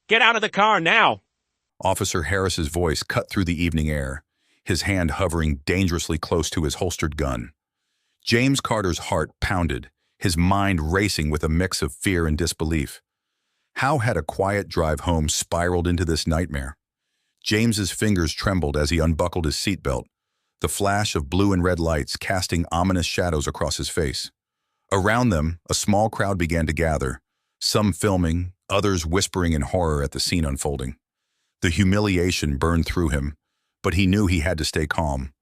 Get out of the car now! Officer Harris's voice cut through the evening air, his hand hovering dangerously close to his holstered gun. James Carter's heart pounded, his mind racing with a mix of fear and disbelief. How had a quiet drive home spiraled into this nightmare? James's fingers trembled as he unbuckled his seatbelt, the flash of blue and red lights casting ominous shadows across his face. Around them, a small crowd began to gather, some filming, others whispering in horror at the scene unfolding. The humiliation burned through him, but he knew he had to stay calm.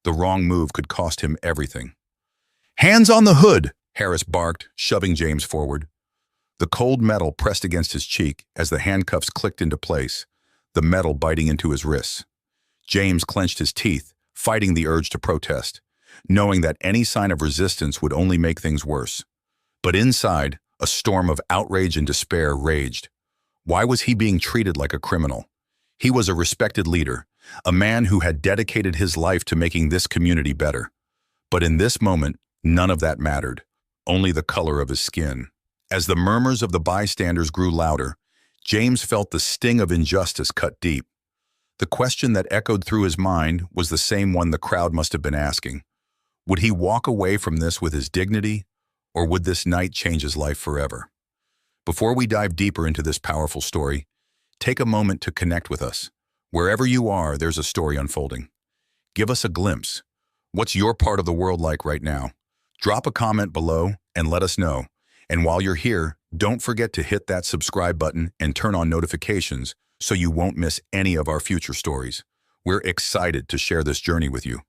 The wrong move could cost him everything. "Hands on the hood!" Harris barked, shoving James forward. The cold metal pressed against his cheek as the handcuffs clicked into place, the metal biting into his wrists. James clenched his teeth, fighting the urge to protest, knowing that any sign of resistance would only make things worse. But inside, a storm of outrage and despair raged. Why was he being treated like a criminal? He was a respected leader, a man who had dedicated his life to making this community better. But in this moment, none of that mattered, only the color of his skin. As the murmurs of the bystanders grew louder, James felt the sting of injustice cut deep. The question that echoed through his mind was the same one the crowd must have been asking. Would he walk away from this with his dignity, or would this night change his life forever? Before we dive deeper into this powerful story, take a moment to connect with us. Wherever you are, there's a story unfolding. Give us a glimpse. What's your part of the world like right now? Drop a comment below and let us know. And while you're here, don't forget to hit that subscribe button and turn on notifications so you won't miss any of our future stories. We're excited to share this journey with you.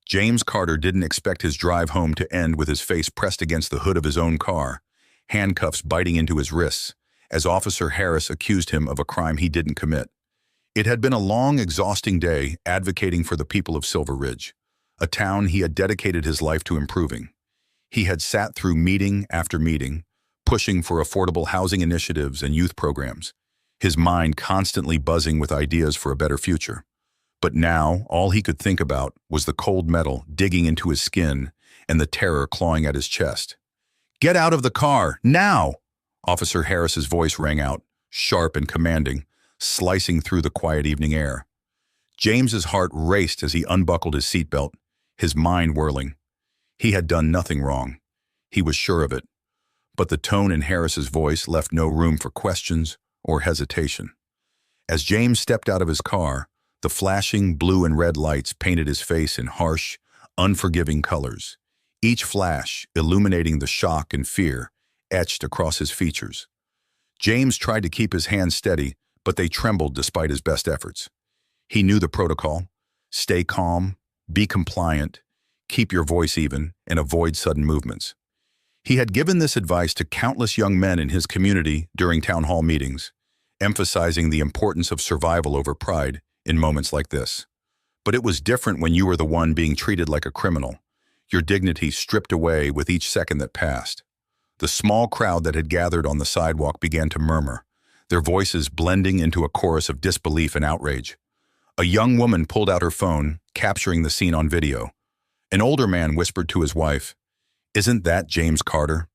James Carter didn't expect his drive home to end with his face pressed against the hood of his own car, handcuffs biting into his wrists, as Officer Harris accused him of a crime he didn't commit. It had been a long, exhausting day advocating for the people of Silver Ridge, a town he had dedicated his life to improving. He had sat through meeting after meeting, pushing for affordable housing initiatives and youth programs, his mind constantly buzzing with ideas for a better future. But now, all he could think about was the cold metal digging into his skin and the terror clawing at his chest. "Get out of the car, now!" Officer Harris's voice rang out, sharp and commanding, slicing through the quiet evening air. James's heart raced as he unbuckled his seatbelt, his mind whirling. He had done nothing wrong. He was sure of it. But the tone in Harris's voice left no room for questions or hesitation. As James stepped out of his car, the flashing blue and red lights painted his face in harsh, unforgiving colors, each flash illuminating the shock and fear etched across his features. James tried to keep his hands steady, but they trembled despite his best efforts. He knew the protocol: stay calm, be compliant, keep your voice even, and avoid sudden movements. He had given this advice to countless young men in his community during town hall meetings, emphasizing the importance of survival over pride in moments like this. But it was different when you were the one being treated like a criminal, your dignity stripped away with each second that passed. The small crowd that had gathered on the sidewalk began to murmur, their voices blending into a chorus of disbelief and outrage. A young woman pulled out her phone, capturing the scene on video. An older man whispered to his wife, "Isn't that James Carter,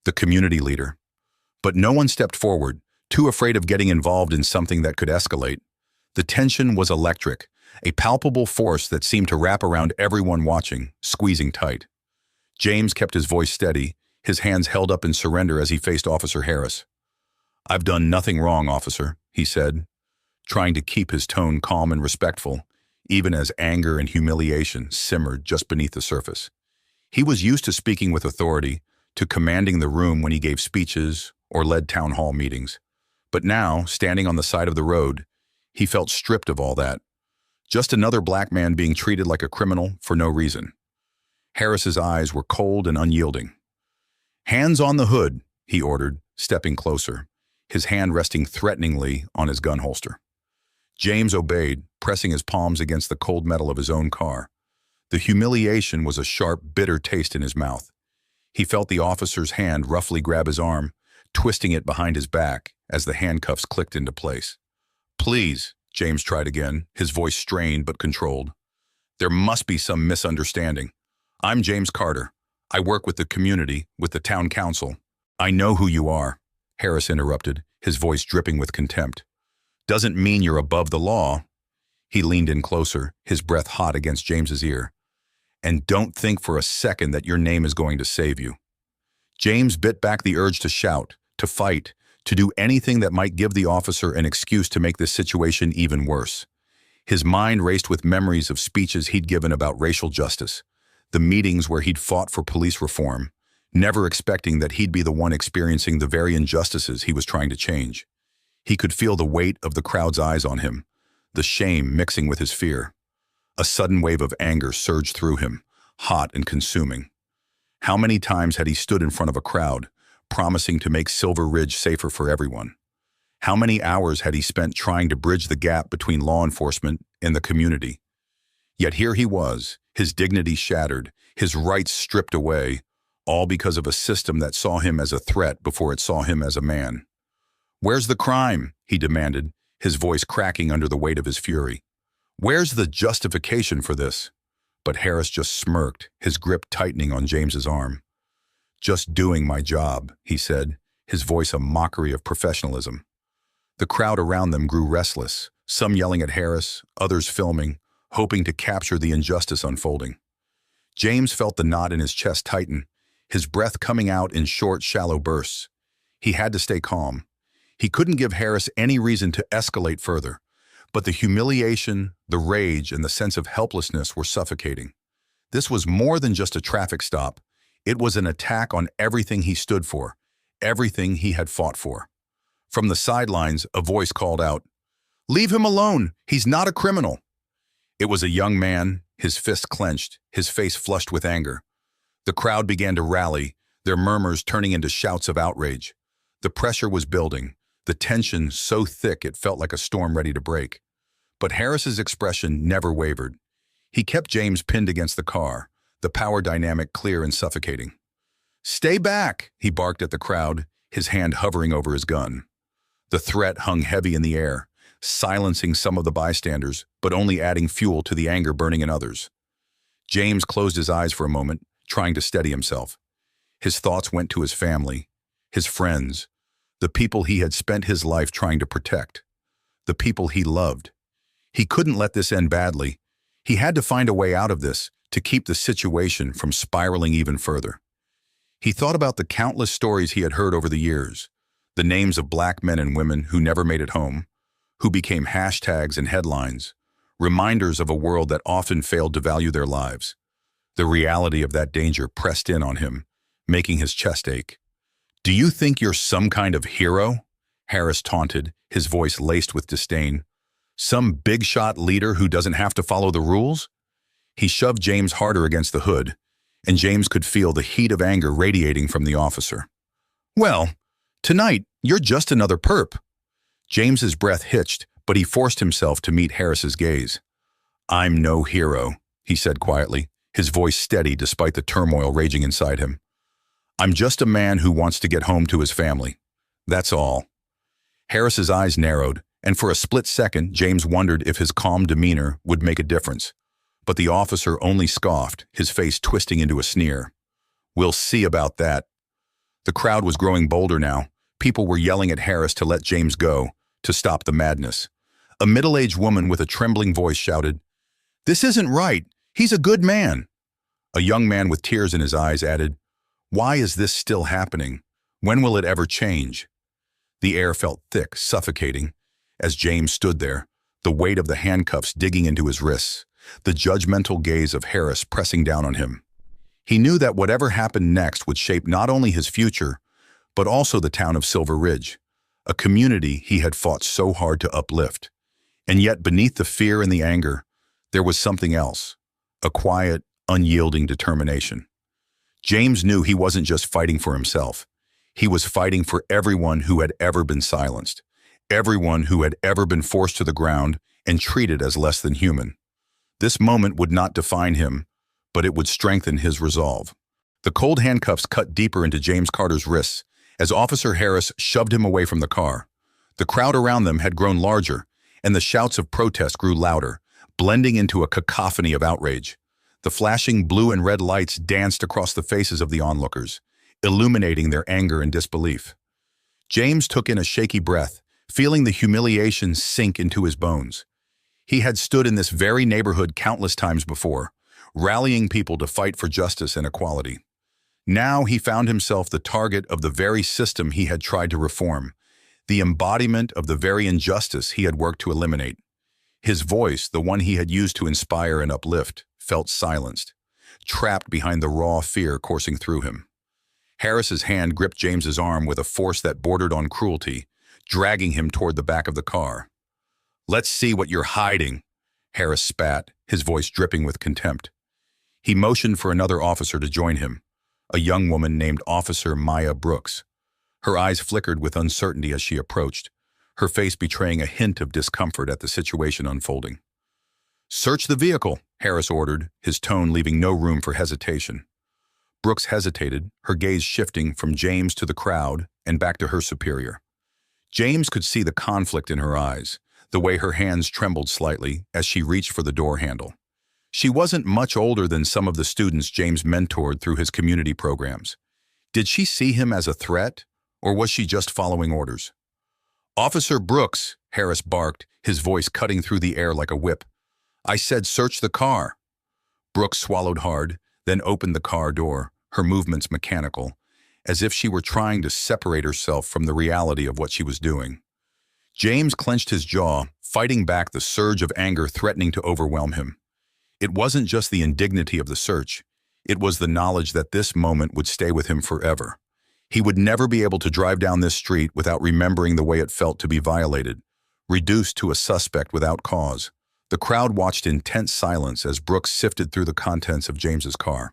the community leader?" But no one stepped forward, too afraid of getting involved in something that could escalate. The tension was electric, a palpable force that seemed to wrap around everyone watching, squeezing tight. James kept his voice steady, his hands held up in surrender as he faced Officer Harris. "I've done nothing wrong, officer," he said, trying to keep his tone calm and respectful, even as anger and humiliation simmered just beneath the surface. He was used to speaking with authority, to commanding the room when he gave speeches or led town hall meetings. But now, standing on the side of the road, he felt stripped of all that. Just another black man being treated like a criminal for no reason. Harris's eyes were cold and unyielding. "Hands on the hood," he ordered, stepping closer, his hand resting threateningly on his gun holster. James obeyed, pressing his palms against the cold metal of his own car. The humiliation was a sharp, bitter taste in his mouth. He felt the officer's hand roughly grab his arm, twisting it behind his back as the handcuffs clicked into place. "Please," James tried again, his voice strained but controlled. "There must be some misunderstanding. I'm James Carter. I work with the community, with the town council. I know who you are. Harris interrupted, his voice dripping with contempt. "Doesn't mean you're above the law." He leaned in closer, his breath hot against James's ear. "And don't think for a second that your name is going to save you." James bit back the urge to shout, to fight, to do anything that might give the officer an excuse to make this situation even worse. His mind raced with memories of speeches he'd given about racial justice, the meetings where he'd fought for police reform, never expecting that he'd be the one experiencing the very injustices he was trying to change. He could feel the weight of the crowd's eyes on him, the shame mixing with his fear. A sudden wave of anger surged through him, hot and consuming. How many times had he stood in front of a crowd, promising to make Silver Ridge safer for everyone? How many hours had he spent trying to bridge the gap between law enforcement and the community? Yet here he was, his dignity shattered, his rights stripped away, all because of a system that saw him as a threat before it saw him as a man. "Where's the crime?" he demanded, his voice cracking under the weight of his fury. "Where's the justification for this?" But Harris just smirked, his grip tightening on James's arm. "Just doing my job," he said, his voice a mockery of professionalism. The crowd around them grew restless, some yelling at Harris, others filming, hoping to capture the injustice unfolding. James felt the knot in his chest tighten, his breath coming out in short, shallow bursts. He had to stay calm. He couldn't give Harris any reason to escalate further, but the humiliation, the rage, and the sense of helplessness were suffocating. This was more than just a traffic stop. It was an attack on everything he stood for, everything he had fought for. From the sidelines, a voice called out, "Leave him alone! He's not a criminal!" It was a young man, his fist clenched, his face flushed with anger. The crowd began to rally, their murmurs turning into shouts of outrage. The pressure was building, the tension so thick it felt like a storm ready to break. But Harris's expression never wavered. He kept James pinned against the car, the power dynamic clear and suffocating. "Stay back!" he barked at the crowd, his hand hovering over his gun. The threat hung heavy in the air, silencing some of the bystanders, but only adding fuel to the anger burning in others. James closed his eyes for a moment, trying to steady himself. His thoughts went to his family, his friends, the people he had spent his life trying to protect, the people he loved. He couldn't let this end badly. He had to find a way out of this to keep the situation from spiraling even further. He thought about the countless stories he had heard over the years, the names of black men and women who never made it home, who became hashtags and headlines, reminders of a world that often failed to value their lives. The reality of that danger pressed in on him, making his chest ache. "Do you think you're some kind of hero?" Harris taunted, his voice laced with disdain. "Some big-shot leader who doesn't have to follow the rules?" He shoved James harder against the hood, and James could feel the heat of anger radiating from the officer. "Well, tonight, you're just another perp." James's breath hitched, but he forced himself to meet Harris's gaze. "I'm no hero," he said quietly, his voice steady despite the turmoil raging inside him. "I'm just a man who wants to get home to his family. That's all." Harris's eyes narrowed, and for a split second, James wondered if his calm demeanor would make a difference. But the officer only scoffed, his face twisting into a sneer. "We'll see about that." The crowd was growing bolder now. People were yelling at Harris to let James go, to stop the madness. A middle-aged woman with a trembling voice shouted, "This isn't right. He's a good man." A young man with tears in his eyes added, "Why is this still happening? When will it ever change?" The air felt thick, suffocating. As James stood there, the weight of the handcuffs digging into his wrists, the judgmental gaze of Harris pressing down on him. He knew that whatever happened next would shape not only his future, but also the town of Silver Ridge, a community he had fought so hard to uplift. And yet beneath the fear and the anger, there was something else, a quiet, unyielding determination. James knew he wasn't just fighting for himself. He was fighting for everyone who had ever been silenced, everyone who had ever been forced to the ground and treated as less than human. This moment would not define him, but it would strengthen his resolve. The cold handcuffs cut deeper into James Carter's wrists as Officer Harris shoved him away from the car. The crowd around them had grown larger, and the shouts of protest grew louder, blending into a cacophony of outrage. The flashing blue and red lights danced across the faces of the onlookers, illuminating their anger and disbelief. James took in a shaky breath, feeling the humiliation sink into his bones. He had stood in this very neighborhood countless times before, rallying people to fight for justice and equality. Now he found himself the target of the very system he had tried to reform, the embodiment of the very injustice he had worked to eliminate. His voice, the one he had used to inspire and uplift, felt silenced, trapped behind the raw fear coursing through him. Harris's hand gripped James's arm with a force that bordered on cruelty, dragging him toward the back of the car. "Let's see what you're hiding," Harris spat, his voice dripping with contempt. He motioned for another officer to join him, a young woman named Officer Maya Brooks. Her eyes flickered with uncertainty as she approached, her face betraying a hint of discomfort at the situation unfolding. "Search the vehicle," Harris ordered, his tone leaving no room for hesitation. Brooks hesitated, her gaze shifting from James to the crowd and back to her superior. James could see the conflict in her eyes, the way her hands trembled slightly as she reached for the door handle. She wasn't much older than some of the students James mentored through his community programs. Did she see him as a threat, or was she just following orders? "Officer Brooks," Harris barked, his voice cutting through the air like a whip. "I said search the car." Brooks swallowed hard, then opened the car door, her movements mechanical, as if she were trying to separate herself from the reality of what she was doing. James clenched his jaw, fighting back the surge of anger threatening to overwhelm him. It wasn't just the indignity of the search, it was the knowledge that this moment would stay with him forever. He would never be able to drive down this street without remembering the way it felt to be violated, reduced to a suspect without cause. The crowd watched in tense silence as Brooks sifted through the contents of James's car.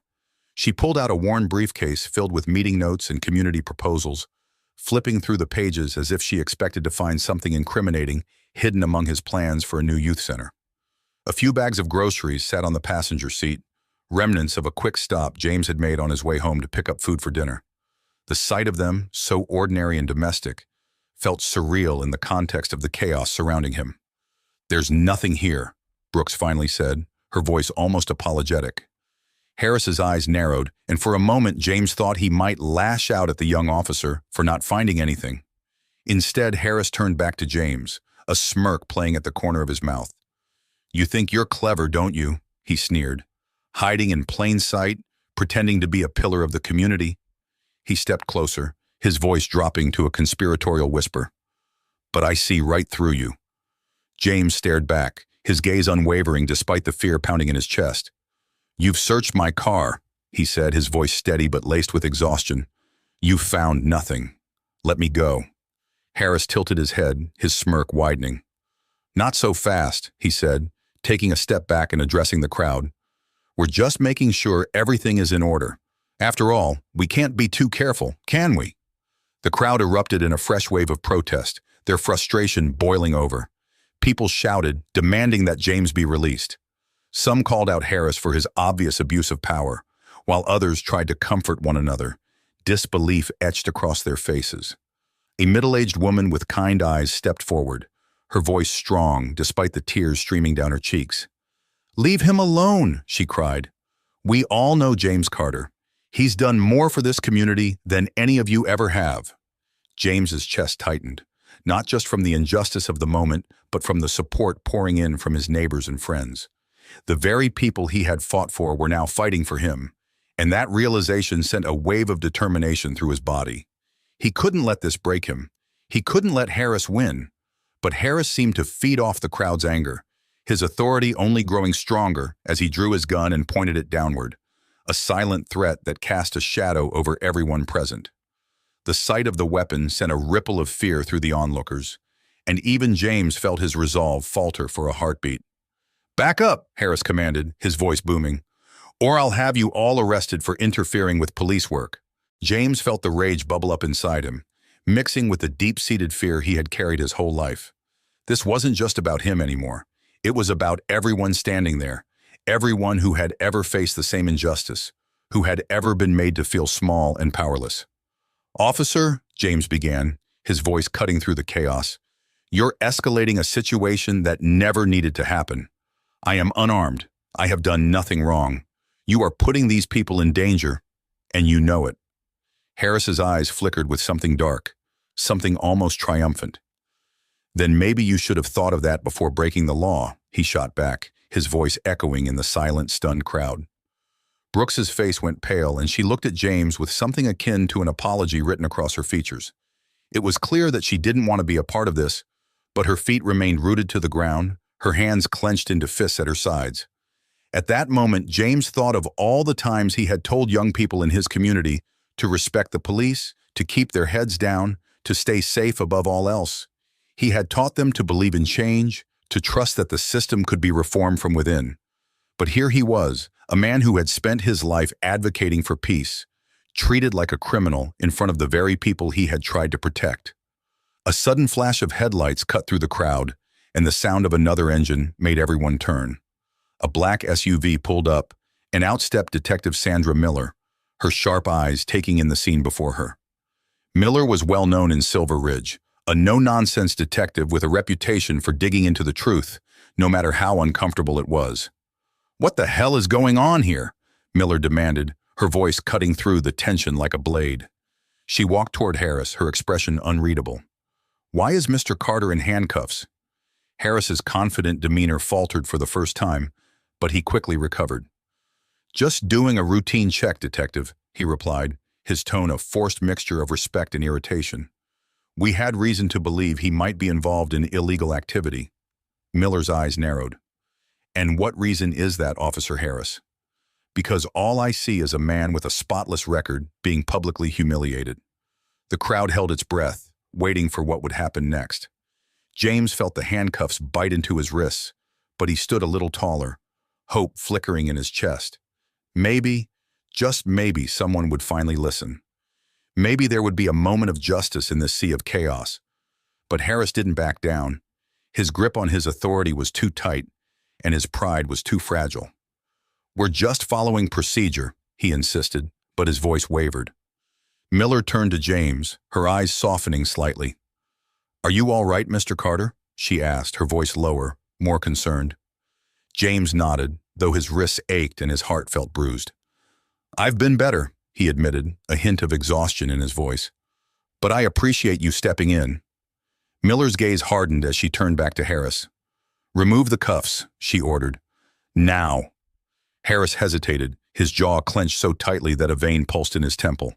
She pulled out a worn briefcase filled with meeting notes and community proposals, flipping through the pages as if she expected to find something incriminating hidden among his plans for a new youth center. A few bags of groceries sat on the passenger seat, remnants of a quick stop James had made on his way home to pick up food for dinner. The sight of them, so ordinary and domestic, felt surreal in the context of the chaos surrounding him. "There's nothing here," Brooks finally said, her voice almost apologetic. Harris's eyes narrowed, and for a moment James thought he might lash out at the young officer for not finding anything. Instead, Harris turned back to James, a smirk playing at the corner of his mouth. "You think you're clever, don't you?" he sneered. "Hiding in plain sight, pretending to be a pillar of the community." He stepped closer, his voice dropping to a conspiratorial whisper. "But I see right through you." James stared back, his gaze unwavering despite the fear pounding in his chest. "You've searched my car," he said, his voice steady but laced with exhaustion. "You've found nothing. Let me go." Harris tilted his head, his smirk widening. "Not so fast," he said, taking a step back and addressing the crowd. "We're just making sure everything is in order. After all, we can't be too careful, can we?" The crowd erupted in a fresh wave of protest, their frustration boiling over. People shouted, demanding that James be released. Some called out Harris for his obvious abuse of power, while others tried to comfort one another, disbelief etched across their faces. A middle-aged woman with kind eyes stepped forward, her voice strong despite the tears streaming down her cheeks. "Leave him alone," she cried. "We all know James Carter. He's done more for this community than any of you ever have." James's chest tightened, not just from the injustice of the moment, but from the support pouring in from his neighbors and friends. The very people he had fought for were now fighting for him, and that realization sent a wave of determination through his body. He couldn't let this break him. He couldn't let Harris win. But Harris seemed to feed off the crowd's anger, his authority only growing stronger as he drew his gun and pointed it downward, a silent threat that cast a shadow over everyone present. The sight of the weapon sent a ripple of fear through the onlookers, and even James felt his resolve falter for a heartbeat. "Back up," Harris commanded, his voice booming, "or I'll have you all arrested for interfering with police work." James felt the rage bubble up inside him, mixing with the deep-seated fear he had carried his whole life. This wasn't just about him anymore. It was about everyone standing there, everyone who had ever faced the same injustice, who had ever been made to feel small and powerless. "Officer," James began, his voice cutting through the chaos, "you're escalating a situation that never needed to happen. I am unarmed. I have done nothing wrong. You are putting these people in danger, and you know it." Harris's eyes flickered with something dark, something almost triumphant. "Then maybe you should have thought of that before breaking the law," he shot back, his voice echoing in the silent, stunned crowd. Brooks's face went pale, and she looked at James with something akin to an apology written across her features. It was clear that she didn't want to be a part of this, but her feet remained rooted to the ground, her hands clenched into fists at her sides. At that moment, James thought of all the times he had told young people in his community to respect the police, to keep their heads down, to stay safe above all else. He had taught them to believe in change, to trust that the system could be reformed from within. But here he was, a man who had spent his life advocating for peace, treated like a criminal in front of the very people he had tried to protect. A sudden flash of headlights cut through the crowd, and the sound of another engine made everyone turn. A black SUV pulled up, and out stepped Detective Sandra Miller, her sharp eyes taking in the scene before her. Miller was well known in Silver Ridge, a no-nonsense detective with a reputation for digging into the truth, no matter how uncomfortable it was. "What the hell is going on here?" Miller demanded, her voice cutting through the tension like a blade. She walked toward Harris, her expression unreadable. "Why is Mr. Carter in handcuffs?" Harris's confident demeanor faltered for the first time, but he quickly recovered. "Just doing a routine check, Detective," he replied, his tone a forced mixture of respect and irritation. "We had reason to believe he might be involved in illegal activity." Miller's eyes narrowed. "And what reason is that, Officer Harris?" "Because all I see is a man with a spotless record being publicly humiliated." The crowd held its breath, waiting for what would happen next. James felt the handcuffs bite into his wrists, but he stood a little taller, hope flickering in his chest. Maybe, just maybe, someone would finally listen. Maybe there would be a moment of justice in this sea of chaos. But Harris didn't back down. His grip on his authority was too tight, and his pride was too fragile. "We're just following procedure," he insisted, but his voice wavered. Miller turned to James, her eyes softening slightly. "Are you all right, Mr. Carter?" she asked, her voice lower, more concerned. James nodded, though his wrists ached and his heart felt bruised. "I've been better," he admitted, a hint of exhaustion in his voice. "But I appreciate you stepping in." Miller's gaze hardened as she turned back to Harris. "Remove the cuffs," she ordered. "Now." Harris hesitated, his jaw clenched so tightly that a vein pulsed in his temple.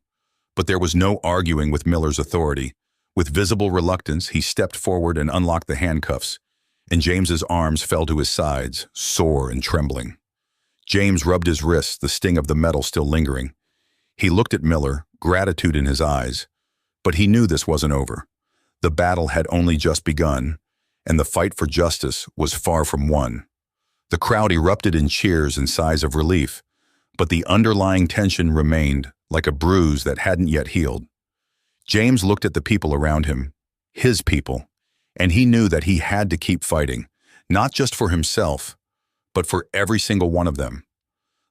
But there was no arguing with Miller's authority. With visible reluctance, he stepped forward and unlocked the handcuffs, and James's arms fell to his sides, sore and trembling. James rubbed his wrists, the sting of the metal still lingering. He looked at Miller, gratitude in his eyes, but he knew this wasn't over. The battle had only just begun, and the fight for justice was far from won. The crowd erupted in cheers and sighs of relief, but the underlying tension remained, like a bruise that hadn't yet healed. James looked at the people around him, his people, and he knew that he had to keep fighting, not just for himself, but for every single one of them.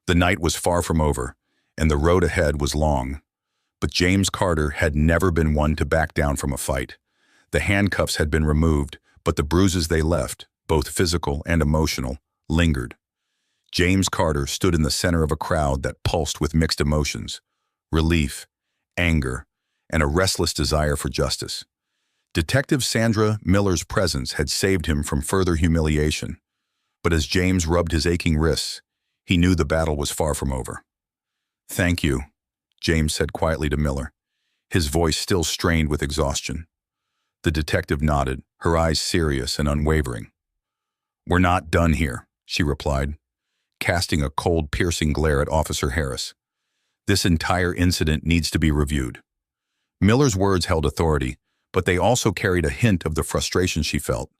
The night was far from over, and the road ahead was long. But James Carter had never been one to back down from a fight. The handcuffs had been removed, but the bruises they left, both physical and emotional, lingered. James Carter stood in the center of a crowd that pulsed with mixed emotions, relief, anger, and a restless desire for justice. Detective Sandra Miller's presence had saved him from further humiliation, but as James rubbed his aching wrists, he knew the battle was far from over. "Thank you," James said quietly to Miller, his voice still strained with exhaustion. The detective nodded, her eyes serious and unwavering. "We're not done here," she replied, casting a cold, piercing glare at Officer Harris. "This entire incident needs to be reviewed." Miller's words held authority, but they also carried a hint of the frustration she felt.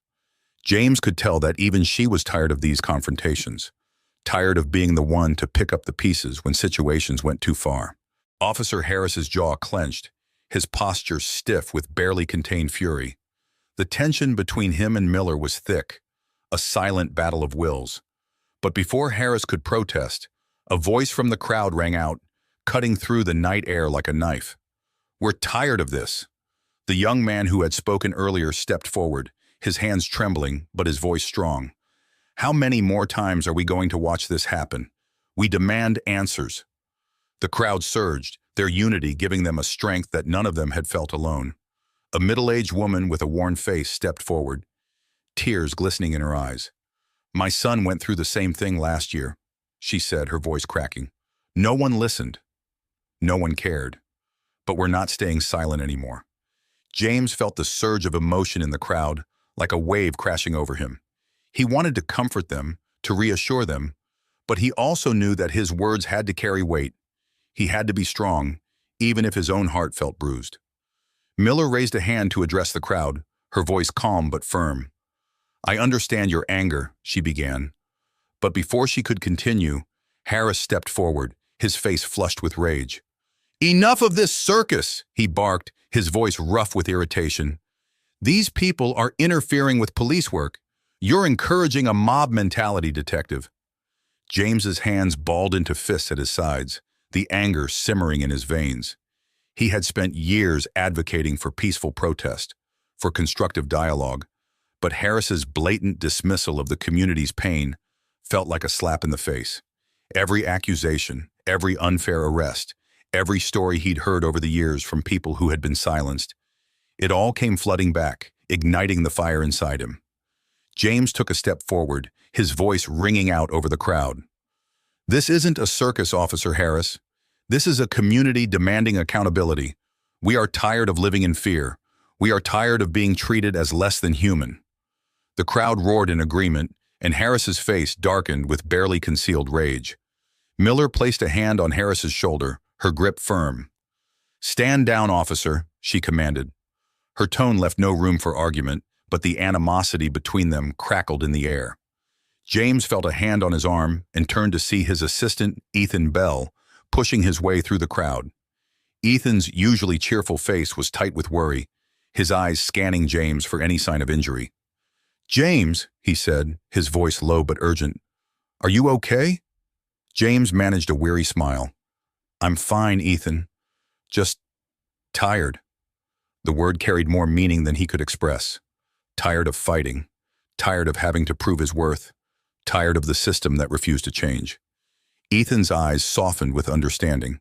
James could tell that even she was tired of these confrontations, tired of being the one to pick up the pieces when situations went too far. Officer Harris's jaw clenched, his posture stiff with barely contained fury. The tension between him and Miller was thick, a silent battle of wills. But before Harris could protest, a voice from the crowd rang out, cutting through the night air like a knife. "We're tired of this." The young man who had spoken earlier stepped forward, his hands trembling, but his voice strong. "How many more times are we going to watch this happen? We demand answers." The crowd surged, their unity giving them a strength that none of them had felt alone. A middle-aged woman with a worn face stepped forward, tears glistening in her eyes. "My son went through the same thing last year," she said, her voice cracking. "No one listened. No one cared. But we're not staying silent anymore." James felt the surge of emotion in the crowd, like a wave crashing over him. He wanted to comfort them, to reassure them, but he also knew that his words had to carry weight. He had to be strong, even if his own heart felt bruised. Miller raised a hand to address the crowd, her voice calm but firm. "I understand your anger," she began. But before she could continue, Harris stepped forward, his face flushed with rage. "Enough of this circus," he barked, his voice rough with irritation. "These people are interfering with police work. You're encouraging a mob mentality, detective." James's hands balled into fists at his sides, the anger simmering in his veins. He had spent years advocating for peaceful protest, for constructive dialogue, but Harris's blatant dismissal of the community's pain felt like a slap in the face. Every accusation, every unfair arrest, every story he'd heard over the years from people who had been silenced, it all came flooding back, igniting the fire inside him. James took a step forward, his voice ringing out over the crowd. "This isn't a circus, Officer Harris. This is a community demanding accountability. We are tired of living in fear. We are tired of being treated as less than human." The crowd roared in agreement, and Harris's face darkened with barely concealed rage. Miller placed a hand on Harris's shoulder, her grip firm. "Stand down, officer," she commanded. Her tone left no room for argument, but the animosity between them crackled in the air. James felt a hand on his arm and turned to see his assistant, Ethan Bell, pushing his way through the crowd. Ethan's usually cheerful face was tight with worry, his eyes scanning James for any sign of injury. "James," he said, his voice low but urgent, "are you okay?" James managed a weary smile. "I'm fine, Ethan. Just tired." The word carried more meaning than he could express. Tired of fighting, tired of having to prove his worth, tired of the system that refused to change. Ethan's eyes softened with understanding,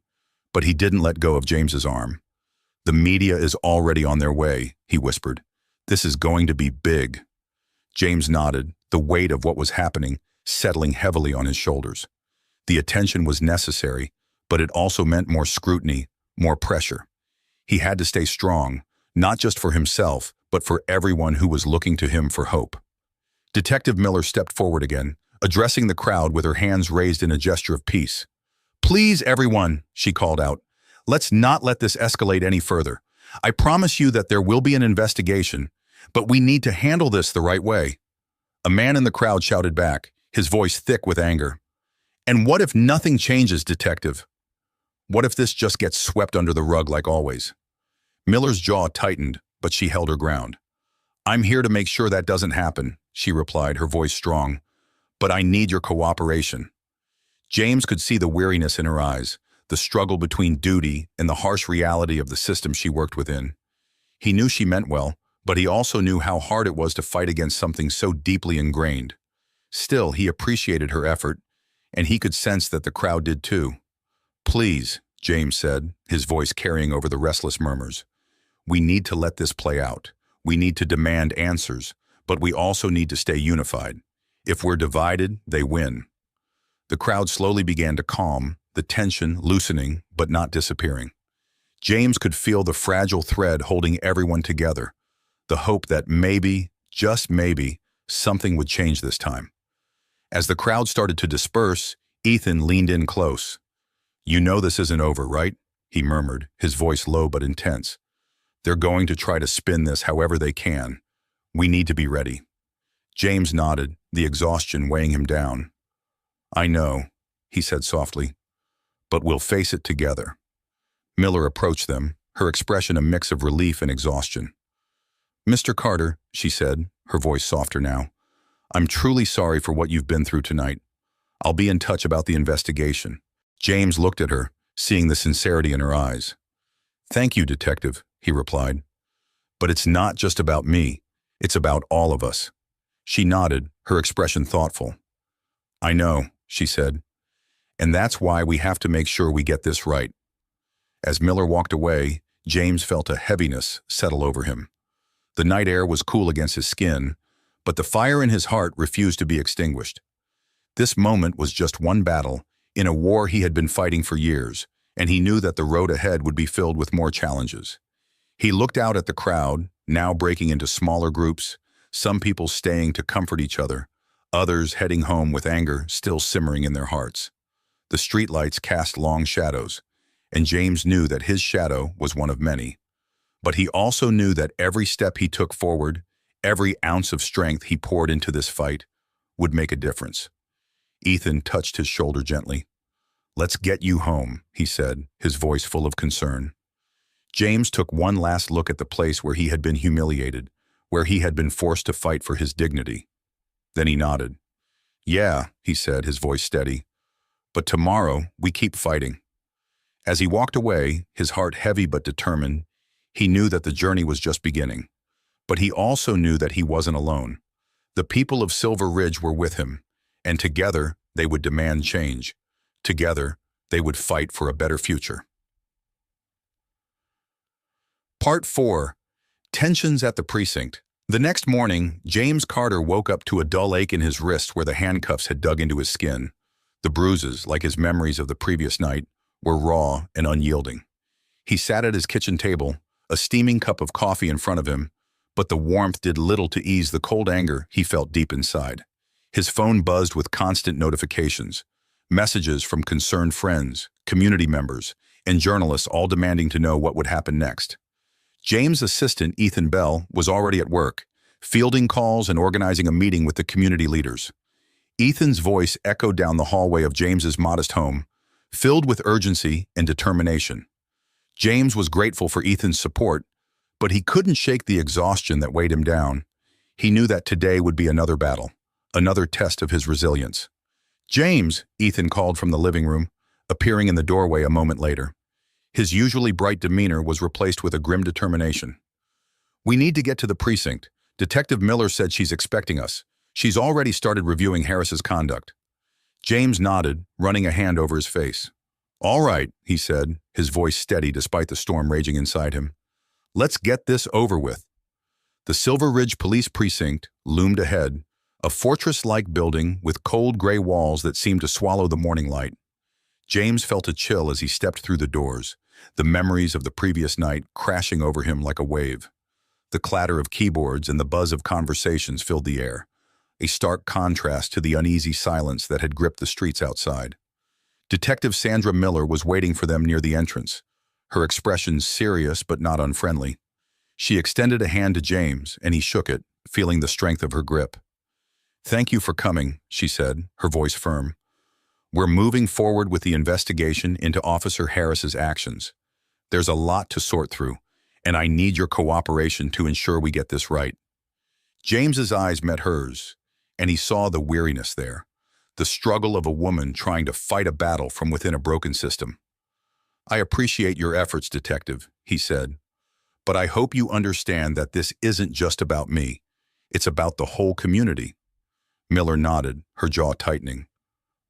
but he didn't let go of James's arm. "The media is already on their way," he whispered. "This is going to be big." James nodded, the weight of what was happening settling heavily on his shoulders. The attention was necessary, but it also meant more scrutiny, more pressure. He had to stay strong, not just for himself, but for everyone who was looking to him for hope. Detective Miller stepped forward again, addressing the crowd with her hands raised in a gesture of peace. "Please, everyone," she called out, "let's not let this escalate any further. I promise you that there will be an investigation, but we need to handle this the right way." A man in the crowd shouted back, his voice thick with anger. "And what if nothing changes, detective? What if this just gets swept under the rug like always?" Miller's jaw tightened, but she held her ground. "I'm here to make sure that doesn't happen," she replied, her voice strong. "But I need your cooperation." James could see the weariness in her eyes, the struggle between duty and the harsh reality of the system she worked within. He knew she meant well, but he also knew how hard it was to fight against something so deeply ingrained. Still, he appreciated her effort, and he could sense that the crowd did too. "Please," James said, his voice carrying over the restless murmurs. "We need to let this play out. We need to demand answers, but we also need to stay unified. If we're divided, they win." The crowd slowly began to calm, the tension loosening but not disappearing. James could feel the fragile thread holding everyone together, the hope that maybe, just maybe, something would change this time. As the crowd started to disperse, Ethan leaned in close. "You know this isn't over, right?" he murmured, his voice low but intense. "They're going to try to spin this however they can. We need to be ready." James nodded, the exhaustion weighing him down. "I know," he said softly, "but we'll face it together." Miller approached them, her expression a mix of relief and exhaustion. "Mr. Carter," she said, her voice softer now, "I'm truly sorry for what you've been through tonight. I'll be in touch about the investigation." James looked at her, seeing the sincerity in her eyes. "Thank you, detective," he replied. "But it's not just about me. It's about all of us." She nodded, her expression thoughtful. "I know," she said, "and that's why we have to make sure we get this right." As Miller walked away, James felt a heaviness settle over him. The night air was cool against his skin, but the fire in his heart refused to be extinguished. This moment was just one battle in a war he had been fighting for years, and he knew that the road ahead would be filled with more challenges. He looked out at the crowd, now breaking into smaller groups, some people staying to comfort each other, others heading home with anger still simmering in their hearts. The streetlights cast long shadows, and James knew that his shadow was one of many. But he also knew that every step he took forward, every ounce of strength he poured into this fight, would make a difference. Ethan touched his shoulder gently. "Let's get you home," he said, his voice full of concern. James took one last look at the place where he had been humiliated, where he had been forced to fight for his dignity. Then he nodded. "Yeah," he said, his voice steady. "But tomorrow, we keep fighting." As he walked away, his heart heavy but determined, he knew that the journey was just beginning. But he also knew that he wasn't alone. The people of Silver Ridge were with him, and together they would demand change. Together, they would fight for a better future. Part 4. Tensions at the Precinct. The next morning, James Carter woke up to a dull ache in his wrist where the handcuffs had dug into his skin. The bruises, like his memories of the previous night, were raw and unyielding. He sat at his kitchen table, a steaming cup of coffee in front of him, but the warmth did little to ease the cold anger he felt deep inside. His phone buzzed with constant notifications, messages from concerned friends, community members, and journalists all demanding to know what would happen next. James' assistant, Ethan Bell, was already at work, fielding calls and organizing a meeting with the community leaders. Ethan's voice echoed down the hallway of James's modest home, filled with urgency and determination. James was grateful for Ethan's support, but he couldn't shake the exhaustion that weighed him down. He knew that today would be another battle, another test of his resilience. "James," Ethan called from the living room, appearing in the doorway a moment later. His usually bright demeanor was replaced with a grim determination. "We need to get to the precinct. Detective Miller said she's expecting us. She's already started reviewing Harris's conduct." James nodded, running a hand over his face. "All right," he said, his voice steady despite the storm raging inside him. "Let's get this over with." The Silver Ridge Police Precinct loomed ahead, a fortress-like building with cold gray walls that seemed to swallow the morning light. James felt a chill as he stepped through the doors, the memories of the previous night crashing over him like a wave. The clatter of keyboards and the buzz of conversations filled the air, a stark contrast to the uneasy silence that had gripped the streets outside. Detective Sandra Miller was waiting for them near the entrance, her expression serious but not unfriendly. She extended a hand to James, and he shook it, feeling the strength of her grip. "Thank you for coming," she said, her voice firm. "We're moving forward with the investigation into Officer Harris's actions. There's a lot to sort through, and I need your cooperation to ensure we get this right." James's eyes met hers, and he saw the weariness there, the struggle of a woman trying to fight a battle from within a broken system. "I appreciate your efforts, Detective," he said, "but I hope you understand that this isn't just about me. It's about the whole community." Miller nodded, her jaw tightening.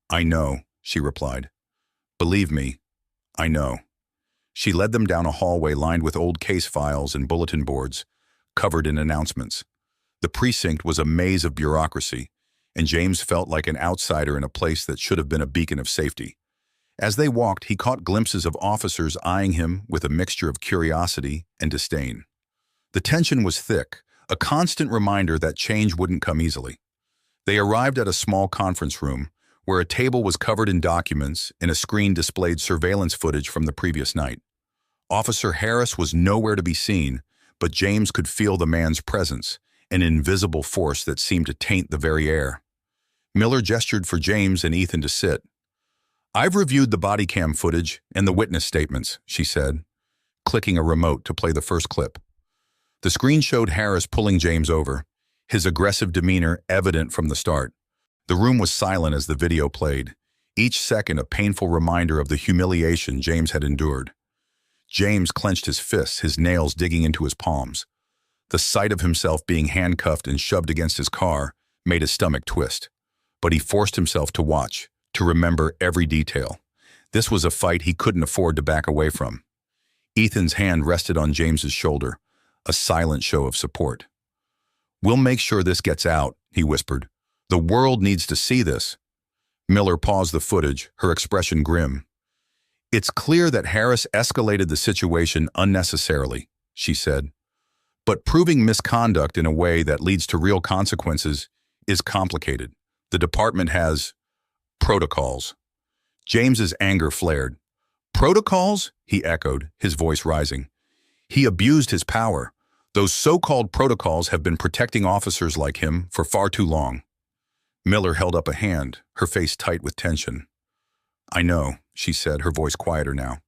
"I know," she replied. "Believe me, I know." She led them down a hallway lined with old case files and bulletin boards, covered in announcements. The precinct was a maze of bureaucracy, and James felt like an outsider in a place that should have been a beacon of safety. As they walked, he caught glimpses of officers eyeing him with a mixture of curiosity and disdain. The tension was thick, a constant reminder that change wouldn't come easily. They arrived at a small conference room, where a table was covered in documents and a screen displayed surveillance footage from the previous night. Officer Harris was nowhere to be seen, but James could feel the man's presence, an invisible force that seemed to taint the very air. Miller gestured for James and Ethan to sit. "I've reviewed the body cam footage and the witness statements," she said, clicking a remote to play the first clip. The screen showed Harris pulling James over, his aggressive demeanor evident from the start. The room was silent as the video played, each second a painful reminder of the humiliation James had endured. James clenched his fists, his nails digging into his palms. The sight of himself being handcuffed and shoved against his car made his stomach twist. But he forced himself to watch, to remember every detail. This was a fight he couldn't afford to back away from. Ethan's hand rested on James's shoulder, a silent show of support. "We'll make sure this gets out," he whispered. "The world needs to see this." Miller paused the footage, her expression grim. "It's clear that Harris escalated the situation unnecessarily," she said. "But proving misconduct in a way that leads to real consequences is complicated. The department has protocols." James's anger flared. "Protocols?" he echoed, his voice rising. "He abused his power. Those so-called protocols have been protecting officers like him for far too long." Miller held up a hand, her face tight with tension. "I know," she said, her voice quieter now.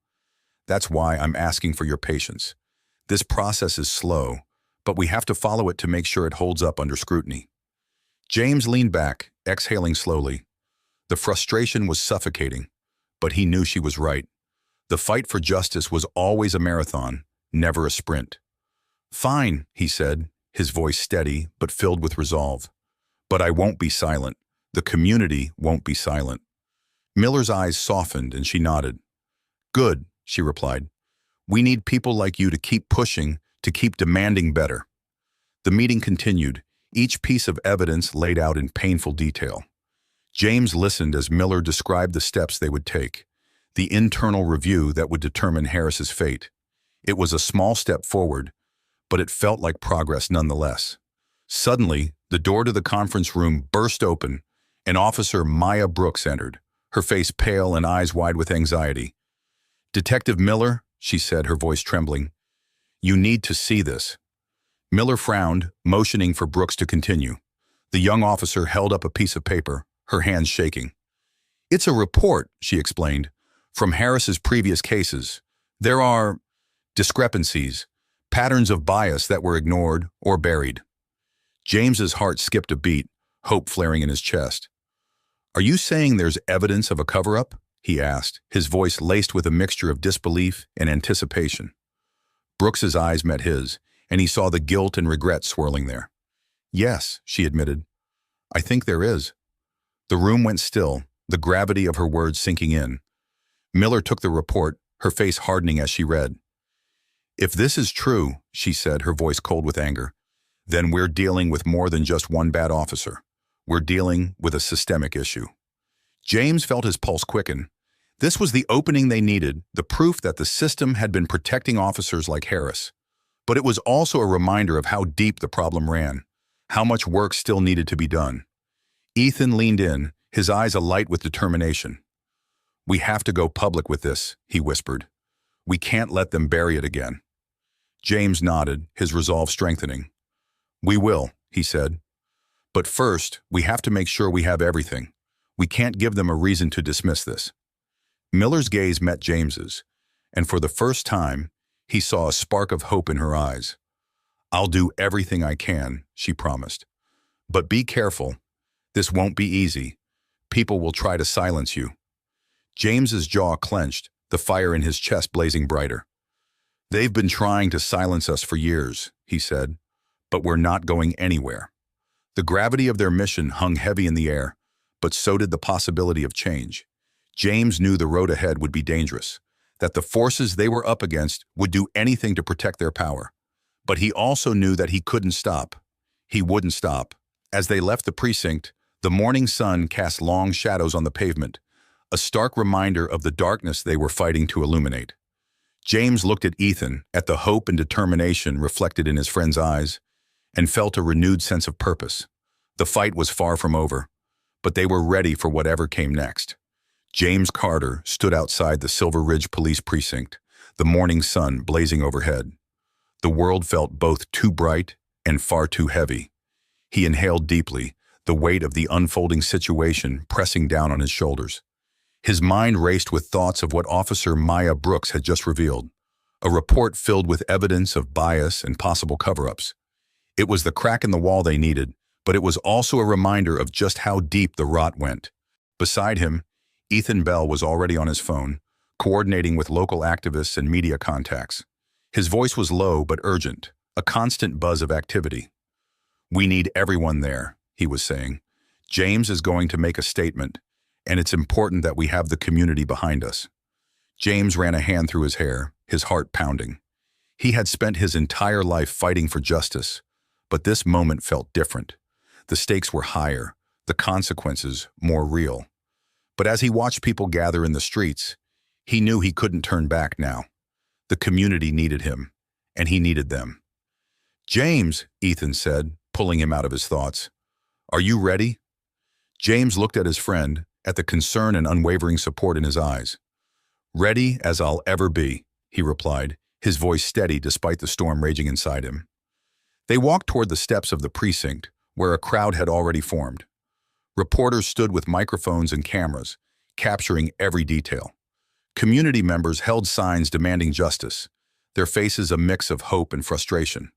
"That's why I'm asking for your patience. This process is slow, but we have to follow it to make sure it holds up under scrutiny." James leaned back, exhaling slowly. The frustration was suffocating, but he knew she was right. The fight for justice was always a marathon, never a sprint. "Fine," he said, his voice steady but filled with resolve. "But I won't be silent. The community won't be silent." Miller's eyes softened and she nodded. "Good," she replied. "We need people like you to keep pushing, to keep demanding better." The meeting continued, each piece of evidence laid out in painful detail. James listened as Miller described the steps they would take, the internal review that would determine Harris's fate. It was a small step forward, but it felt like progress nonetheless. Suddenly, the door to the conference room burst open, and Officer Maya Brooks entered, her face pale and eyes wide with anxiety. "Detective Miller," she said, her voice trembling, "you need to see this." Miller frowned, motioning for Brooks to continue. The young officer held up a piece of paper, her hands shaking. "It's a report," she explained, "from Harris's previous cases. There are discrepancies, patterns of bias that were ignored or buried." James's heart skipped a beat, hope flaring in his chest. "Are you saying there's evidence of a cover-up?" he asked, his voice laced with a mixture of disbelief and anticipation. Brooks's eyes met his, and he saw the guilt and regret swirling there. "Yes," she admitted. "I think there is." The room went still, the gravity of her words sinking in. Miller took the report, her face hardening as she read. "If this is true," she said, her voice cold with anger, "then we're dealing with more than just one bad officer. We're dealing with a systemic issue." James felt his pulse quicken. This was the opening they needed, the proof that the system had been protecting officers like Harris. But it was also a reminder of how deep the problem ran, how much work still needed to be done. Ethan leaned in, his eyes alight with determination. "We have to go public with this," he whispered. "We can't let them bury it again." James nodded, his resolve strengthening. "We will," he said. "But first, we have to make sure we have everything. We can't give them a reason to dismiss this." Miller's gaze met James's, and for the first time, he saw a spark of hope in her eyes. "I'll do everything I can," she promised. "But be careful. This won't be easy. People will try to silence you." James's jaw clenched, the fire in his chest blazing brighter. "They've been trying to silence us for years," he said, "but we're not going anywhere." The gravity of their mission hung heavy in the air, but so did the possibility of change. James knew the road ahead would be dangerous, that the forces they were up against would do anything to protect their power. But he also knew that he couldn't stop. He wouldn't stop. As they left the precinct, the morning sun cast long shadows on the pavement, a stark reminder of the darkness they were fighting to illuminate. James looked at Ethan, at the hope and determination reflected in his friend's eyes, and felt a renewed sense of purpose. The fight was far from over, but they were ready for whatever came next. James Carter stood outside the Silver Ridge Police Precinct, the morning sun blazing overhead. The world felt both too bright and far too heavy. He inhaled deeply, the weight of the unfolding situation pressing down on his shoulders. His mind raced with thoughts of what Officer Maya Brooks had just revealed, a report filled with evidence of bias and possible cover-ups. It was the crack in the wall they needed, but it was also a reminder of just how deep the rot went. Beside him, Ethan Bell was already on his phone, coordinating with local activists and media contacts. His voice was low but urgent, a constant buzz of activity. "We need everyone there," he was saying. "James is going to make a statement, and it's important that we have the community behind us." James ran a hand through his hair, his heart pounding. He had spent his entire life fighting for justice, but this moment felt different. The stakes were higher, the consequences more real. But as he watched people gather in the streets, he knew he couldn't turn back now. The community needed him, and he needed them. "James," Ethan said, pulling him out of his thoughts. "Are you ready?" James looked at his friend, at the concern and unwavering support in his eyes. "Ready as I'll ever be," he replied, his voice steady despite the storm raging inside him. They walked toward the steps of the precinct, where a crowd had already formed. Reporters stood with microphones and cameras, capturing every detail. Community members held signs demanding justice, their faces a mix of hope and frustration.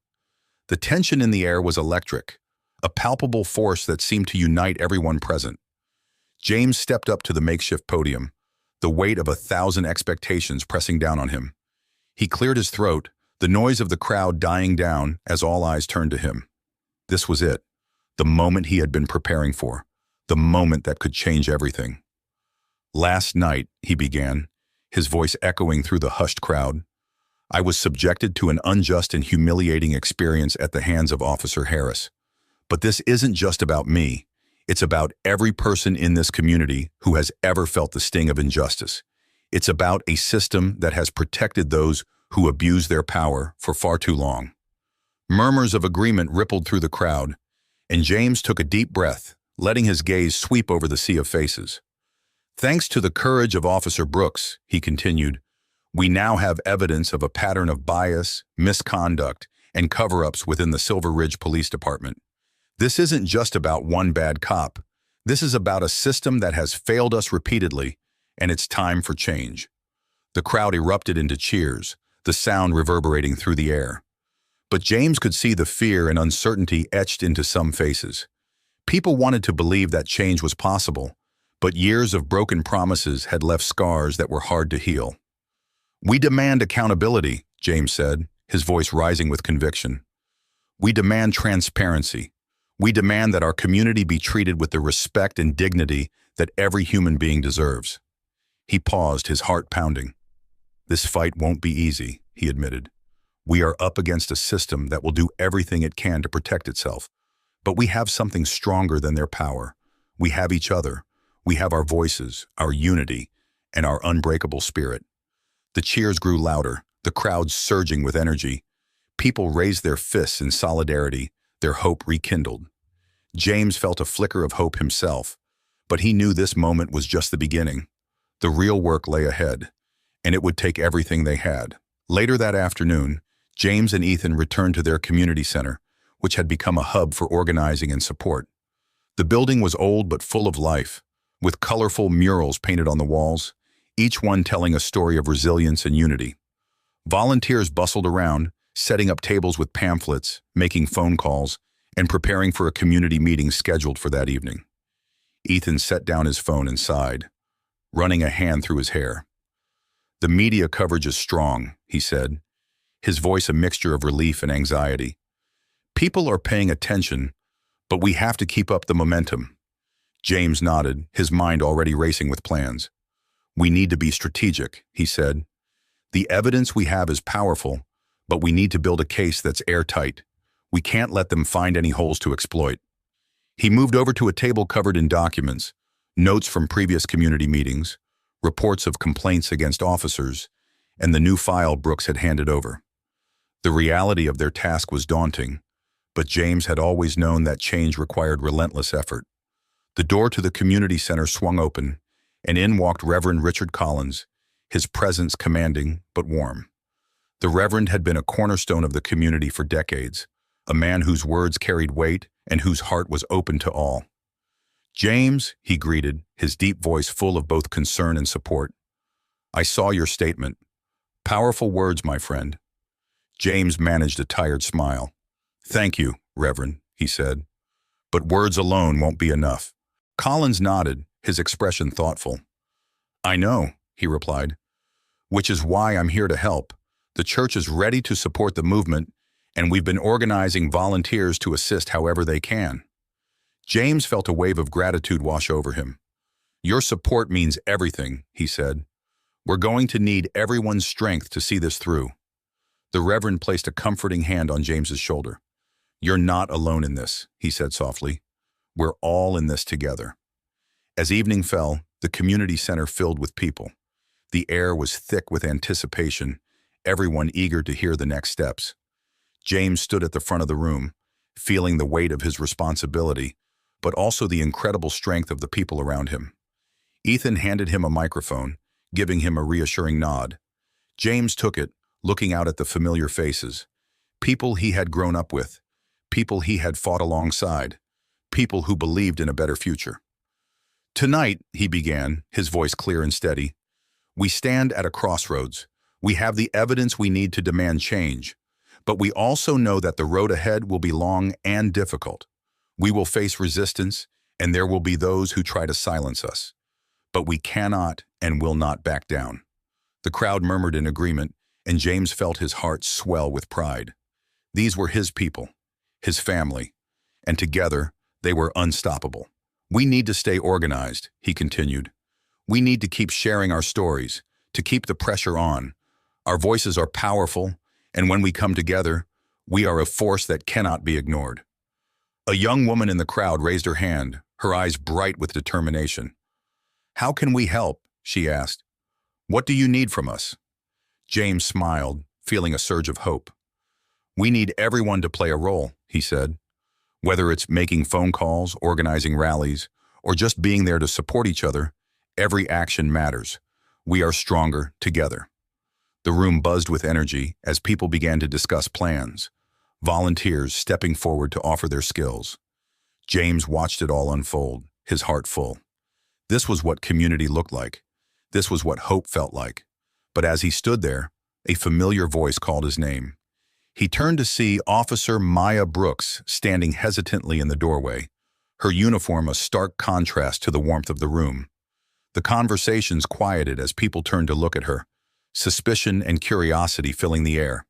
The tension in the air was electric, a palpable force that seemed to unite everyone present. James stepped up to the makeshift podium, the weight of 1,000 expectations pressing down on him. He cleared his throat, the noise of the crowd dying down as all eyes turned to him. This was it, the moment he had been preparing for, the moment that could change everything. "Last night," he began, his voice echoing through the hushed crowd, "I was subjected to an unjust and humiliating experience at the hands of Officer Harris. But this isn't just about me. It's about every person in this community who has ever felt the sting of injustice. It's about a system that has protected those who abuse their power for far too long." Murmurs of agreement rippled through the crowd, and James took a deep breath, letting his gaze sweep over the sea of faces. "Thanks to the courage of Officer Brooks," he continued, "we now have evidence of a pattern of bias, misconduct, and cover-ups within the Silver Ridge Police Department. This isn't just about one bad cop. This is about a system that has failed us repeatedly, and it's time for change." The crowd erupted into cheers, the sound reverberating through the air. But James could see the fear and uncertainty etched into some faces. People wanted to believe that change was possible, but years of broken promises had left scars that were hard to heal. "We demand accountability," James said, his voice rising with conviction. "We demand transparency. We demand that our community be treated with the respect and dignity that every human being deserves." He paused, his heart pounding. "This fight won't be easy," he admitted. "We are up against a system that will do everything it can to protect itself. But we have something stronger than their power. We have each other. We have our voices, our unity, and our unbreakable spirit." The cheers grew louder, the crowd surging with energy. People raised their fists in solidarity, their hope rekindled. James felt a flicker of hope himself, but he knew this moment was just the beginning. The real work lay ahead, and it would take everything they had. Later that afternoon, James and Ethan returned to their community center, which had become a hub for organizing and support. The building was old but full of life, with colorful murals painted on the walls, each one telling a story of resilience and unity. Volunteers bustled around, setting up tables with pamphlets, making phone calls, and preparing for a community meeting scheduled for that evening. Ethan set down his phone and sighed, running a hand through his hair. "The media coverage is strong," he said, his voice a mixture of relief and anxiety. "People are paying attention, but we have to keep up the momentum." James nodded, his mind already racing with plans. "We need to be strategic," he said. "The evidence we have is powerful, but we need to build a case that's airtight. We can't let them find any holes to exploit." He moved over to a table covered in documents, notes from previous community meetings, reports of complaints against officers, and the new file Brooks had handed over. The reality of their task was daunting, but James had always known that change required relentless effort. The door to the community center swung open, and in walked Reverend Richard Collins, his presence commanding but warm. The Reverend had been a cornerstone of the community for decades, a man whose words carried weight and whose heart was open to all. "James," he greeted, his deep voice full of both concern and support. "I saw your statement. Powerful words, my friend." James managed a tired smile. "Thank you, Reverend," he said. "But words alone won't be enough." Collins nodded, his expression thoughtful. "I know," he replied, "which is why I'm here to help. The church is ready to support the movement, and we've been organizing volunteers to assist however they can." James felt a wave of gratitude wash over him. "Your support means everything," he said. We're going to need everyone's strength to see this through. The Reverend placed a comforting hand on James's shoulder. You're not alone in this, he said softly. We're all in this together. As evening fell, the community center filled with people. The air was thick with anticipation, everyone eager to hear the next steps. James stood at the front of the room, feeling the weight of his responsibility, but also the incredible strength of the people around him. Ethan handed him a microphone, giving him a reassuring nod. James took it, looking out at the familiar faces. People he had grown up with, people he had fought alongside, people who believed in a better future. Tonight, he began, his voice clear and steady, we stand at a crossroads. We have the evidence we need to demand change, but we also know that the road ahead will be long and difficult. We will face resistance, and there will be those who try to silence us. But we cannot and will not back down. The crowd murmured in agreement, and James felt his heart swell with pride. These were his people, his family, and together they were unstoppable. We need to stay organized, he continued. We need to keep sharing our stories, to keep the pressure on. Our voices are powerful, and when we come together, we are a force that cannot be ignored. A young woman in the crowd raised her hand, her eyes bright with determination. How can we help? She asked. What do you need from us? James smiled, feeling a surge of hope. We need everyone to play a role, he said. Whether it's making phone calls, organizing rallies, or just being there to support each other, every action matters. We are stronger together. The room buzzed with energy as people began to discuss plans, volunteers stepping forward to offer their skills. James watched it all unfold, his heart full. This was what community looked like. This was what hope felt like. But as he stood there, a familiar voice called his name. He turned to see Officer Maya Brooks standing hesitantly in the doorway, her uniform a stark contrast to the warmth of the room. The conversations quieted as people turned to look at her, suspicion and curiosity filling the air.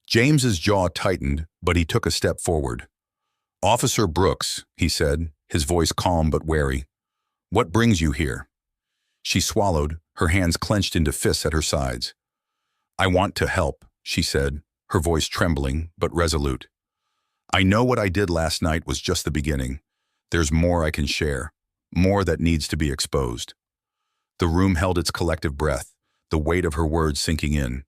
James's jaw tightened, but he took a step forward. Officer Brooks, he said, his voice calm but wary. What brings you here? She swallowed, her hands clenched into fists at her sides. I want to help, she said, her voice trembling but resolute. I know what I did last night was just the beginning. There's more I can share, more that needs to be exposed. The room held its collective breath, the weight of her words sinking in.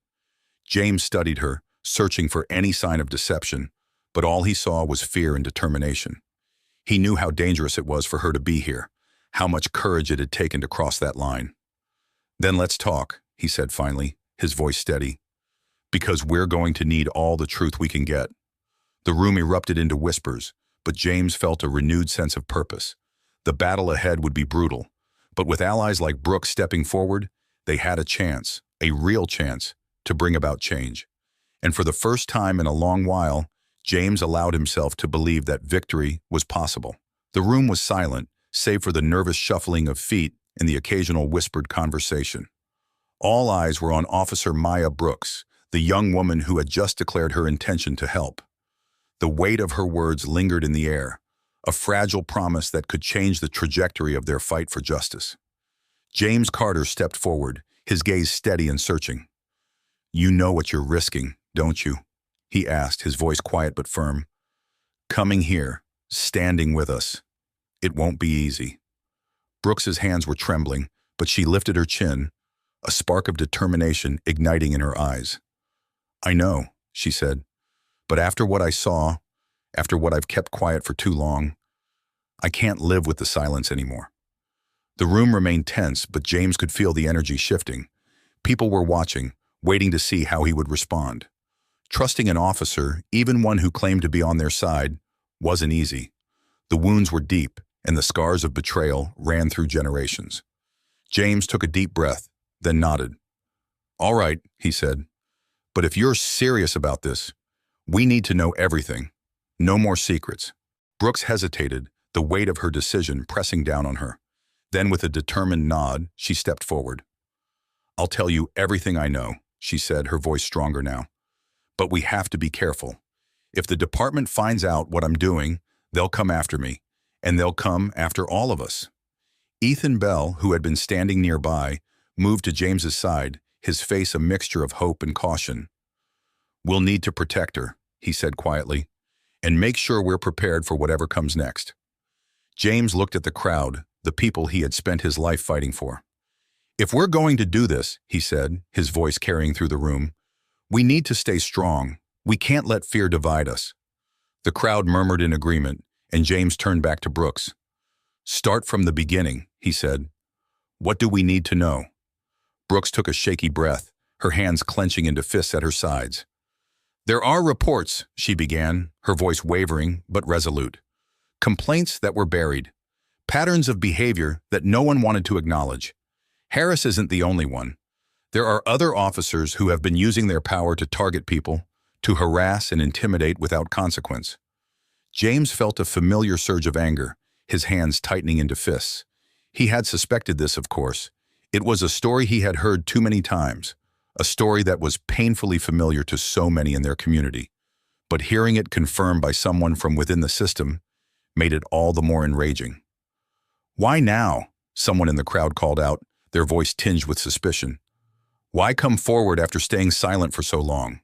James studied her, searching for any sign of deception, but all he saw was fear and determination. He knew how dangerous it was for her to be here, how much courage it had taken to cross that line. Then let's talk, he said finally, his voice steady. Because we're going to need all the truth we can get. The room erupted into whispers, but James felt a renewed sense of purpose. The battle ahead would be brutal, but with allies like Brooks stepping forward, they had a chance, a real chance, to bring about change. And for the first time in a long while, James allowed himself to believe that victory was possible. The room was silent, save for the nervous shuffling of feet and the occasional whispered conversation. All eyes were on Officer Maya Brooks, the young woman who had just declared her intention to help. The weight of her words lingered in the air, a fragile promise that could change the trajectory of their fight for justice. James Carter stepped forward, his gaze steady and searching. You know what you're risking, don't you? He asked, his voice quiet but firm. Coming here, standing with us. It won't be easy. Brooks's hands were trembling, but she lifted her chin, a spark of determination igniting in her eyes. I know, she said, but after what I saw, after what I've kept quiet for too long, I can't live with the silence anymore. The room remained tense, but James could feel the energy shifting. People were watching, waiting to see how he would respond. Trusting an officer, even one who claimed to be on their side, wasn't easy. The wounds were deep, and the scars of betrayal ran through generations. James took a deep breath, then nodded. All right, he said, but if you're serious about this, we need to know everything. No more secrets. Brooks hesitated, the weight of her decision pressing down on her. Then with a determined nod, she stepped forward. I'll tell you everything I know, she said, her voice stronger now. But we have to be careful. If the department finds out what I'm doing, they'll come after me, and they'll come after all of us. Ethan Bell, who had been standing nearby, moved to James's side, his face a mixture of hope and caution. "We'll need to protect her," he said quietly, "and make sure we're prepared for whatever comes next." James looked at the crowd, the people he had spent his life fighting for. "If we're going to do this," he said, his voice carrying through the room, "we need to stay strong. We can't let fear divide us." The crowd murmured in agreement, and James turned back to Brooks. "Start from the beginning," he said. "What do we need to know?" Brooks took a shaky breath, her hands clenching into fists at her sides. "There are reports," she began, her voice wavering but resolute. "Complaints that were buried. Patterns of behavior that no one wanted to acknowledge. Harris isn't the only one. There are other officers who have been using their power to target people, to harass and intimidate without consequence." James felt a familiar surge of anger, his hands tightening into fists. He had suspected this, of course. It was a story he had heard too many times, a story that was painfully familiar to so many in their community. But hearing it confirmed by someone from within the system made it all the more enraging. "Why now?" someone in the crowd called out, their voice tinged with suspicion. "Why come forward after staying silent for so long?"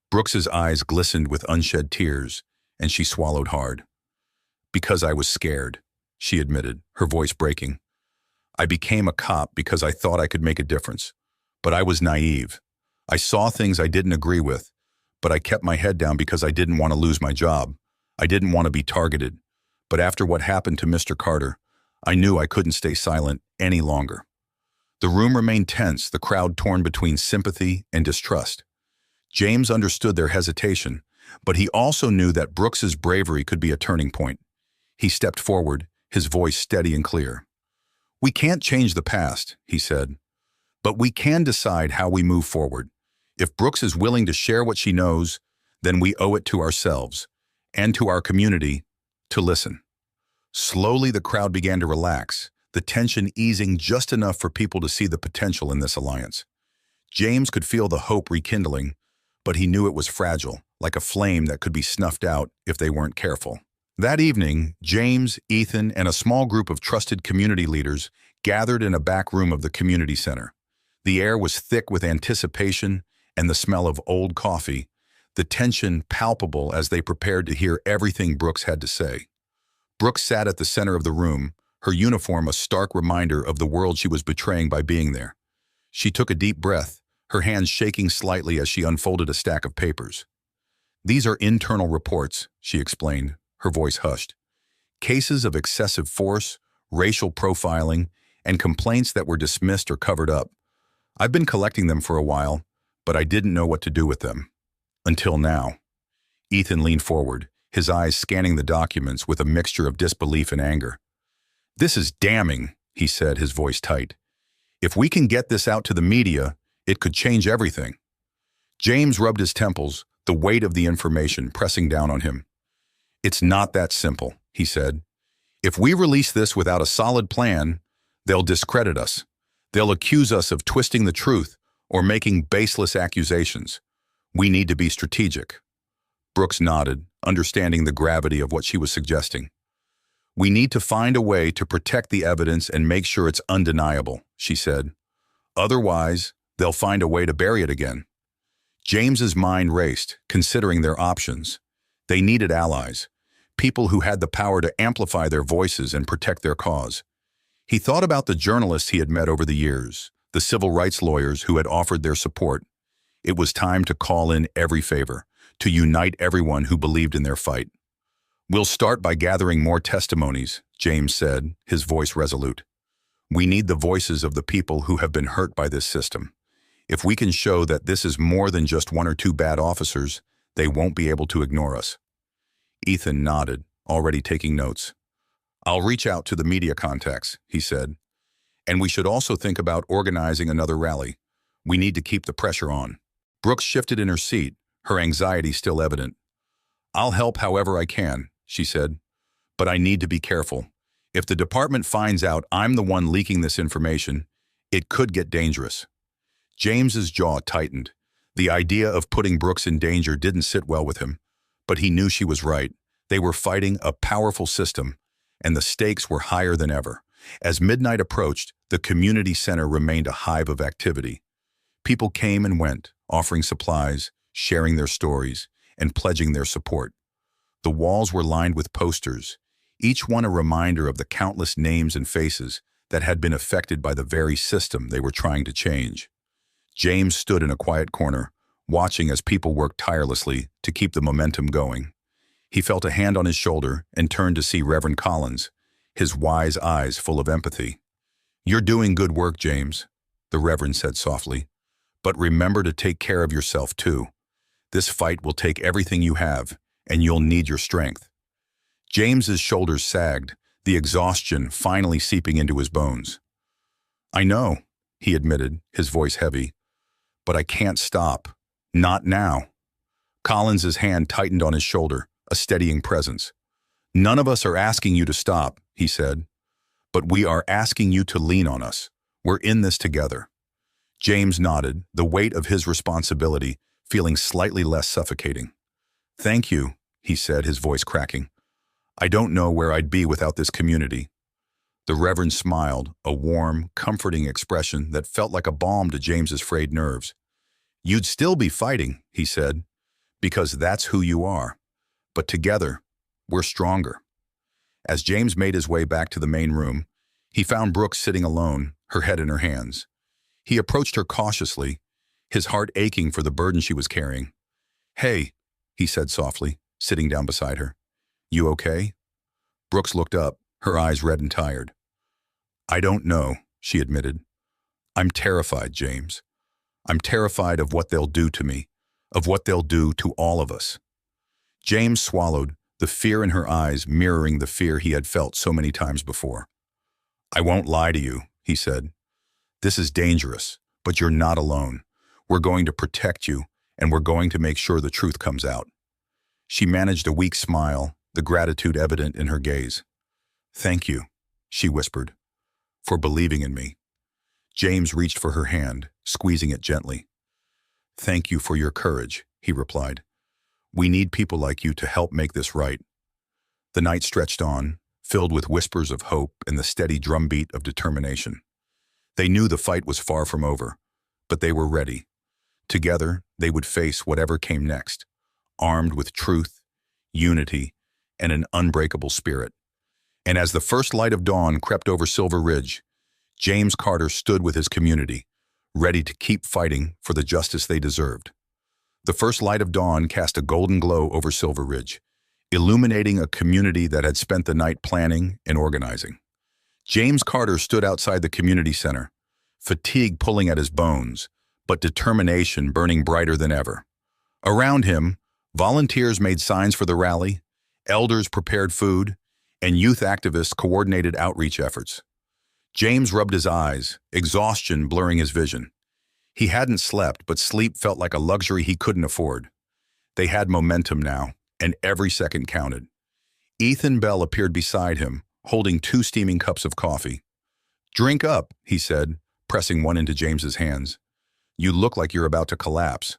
Brooks's eyes glistened with unshed tears, and she swallowed hard. "Because I was scared," she admitted, her voice breaking. "I became a cop because I thought I could make a difference. But I was naive. I saw things I didn't agree with, but I kept my head down because I didn't want to lose my job. I didn't want to be targeted. But after what happened to Mr. Carter, I knew I couldn't stay silent any longer." The room remained tense, the crowd torn between sympathy and distrust. James understood their hesitation, but he also knew that Brooks's bravery could be a turning point. He stepped forward, his voice steady and clear. "We can't change the past," he said, "but we can decide how we move forward. If Brooks is willing to share what she knows, then we owe it to ourselves and to our community to listen." Slowly, the crowd began to relax, the tension easing just enough for people to see the potential in this alliance. James could feel the hope rekindling, but he knew it was fragile, like a flame that could be snuffed out if they weren't careful. That evening, James, Ethan, and a small group of trusted community leaders gathered in a back room of the community center. The air was thick with anticipation and the smell of old coffee, the tension palpable as they prepared to hear everything Brooks had to say. Brooks sat at the center of the room, her uniform a stark reminder of the world she was betraying by being there. She took a deep breath, her hands shaking slightly as she unfolded a stack of papers. "These are internal reports," she explained, her voice hushed. "Cases of excessive force, racial profiling, and complaints that were dismissed or covered up. I've been collecting them for a while, but I didn't know what to do with them. Until now." Ethan leaned forward, his eyes scanning the documents with a mixture of disbelief and anger. "This is damning," he said, his voice tight. "If we can get this out to the media, it could change everything." James rubbed his temples, the weight of the information pressing down on him. "It's not that simple," he said. "If we release this without a solid plan, they'll discredit us. They'll accuse us of twisting the truth or making baseless accusations. We need to be strategic." Brooks nodded, understanding the gravity of what she was suggesting. "We need to find a way to protect the evidence and make sure it's undeniable," she said. "Otherwise, they'll find a way to bury it again." James's mind raced, considering their options. They needed allies, people who had the power to amplify their voices and protect their cause. He thought about the journalists he had met over the years, the civil rights lawyers who had offered their support. It was time to call in every favor, to unite everyone who believed in their fight. "We'll start by gathering more testimonies," James said, his voice resolute. "We need the voices of the people who have been hurt by this system. If we can show that this is more than just one or two bad officers, they won't be able to ignore us." Ethan nodded, already taking notes. "I'll reach out to the media contacts," he said. "And we should also think about organizing another rally. We need to keep the pressure on." Brooks shifted in her seat, her anxiety still evident. "I'll help however I can," she said. "But I need to be careful. If the department finds out I'm the one leaking this information, it could get dangerous." James's jaw tightened. The idea of putting Brooks in danger didn't sit well with him, but he knew she was right. They were fighting a powerful system, and the stakes were higher than ever. As midnight approached, The community center remained a hive of activity. People came and went, offering supplies, sharing their stories, and pledging their support. The walls were lined with posters, each one a reminder of the countless names and faces that had been affected by the very system they were trying to change. James stood in a quiet corner, watching as people worked tirelessly to keep the momentum going. He felt a hand on his shoulder and turned to see Reverend Collins, his wise eyes full of empathy. "You're doing good work, James," the Reverend said softly. "But remember to take care of yourself too. This fight will take everything you have, and you'll need your strength." James's shoulders sagged, the exhaustion finally seeping into his bones. "I know," he admitted, his voice heavy, "but I can't stop. Not now." Collins's hand tightened on his shoulder, a steadying presence. "None of us are asking you to stop," he said, "but we are asking you to lean on us. We're in this together." James nodded, the weight of his responsibility feeling slightly less suffocating. "Thank you," he said, his voice cracking. "I don't know where I'd be without this community." The Reverend smiled, a warm, comforting expression that felt like a balm to James's frayed nerves. "You'd still be fighting," he said, "because that's who you are. But together, we're stronger." As James made his way back to the main room, he found Brooke sitting alone, her head in her hands. He approached her cautiously, his heart aching for the burden she was carrying. "Hey," he said softly, sitting down beside her. "You okay?" Brooks looked up, her eyes red and tired. "I don't know," she admitted. "I'm terrified, James. I'm terrified of what they'll do to me, of what they'll do to all of us." James swallowed, the fear in her eyes mirroring the fear he had felt so many times before. "I won't lie to you," he said. "This is dangerous, but you're not alone. We're going to protect you, and we're going to make sure the truth comes out." She managed a weak smile, the gratitude evident in her gaze. "Thank you," she whispered, "for believing in me." James reached for her hand, squeezing it gently. "Thank you for your courage," he replied. "We need people like you to help make this right." The night stretched on, filled with whispers of hope and the steady drumbeat of determination. They knew the fight was far from over, but they were ready. Together, they would face whatever came next, armed with truth, unity, and an unbreakable spirit. And as the first light of dawn crept over Silver Ridge, James Carter stood with his community, ready to keep fighting for the justice they deserved. The first light of dawn cast a golden glow over Silver Ridge, illuminating a community that had spent the night planning and organizing. James Carter stood outside the community center, fatigue pulling at his bones, but determination burning brighter than ever. Around him, volunteers made signs for the rally, elders prepared food, and youth activists coordinated outreach efforts. James rubbed his eyes, exhaustion blurring his vision. He hadn't slept, but sleep felt like a luxury he couldn't afford. They had momentum now, and every second counted. Ethan Bell appeared beside him, holding 2 steaming cups of coffee. "Drink up," he said, pressing one into James's hands. "You look like you're about to collapse."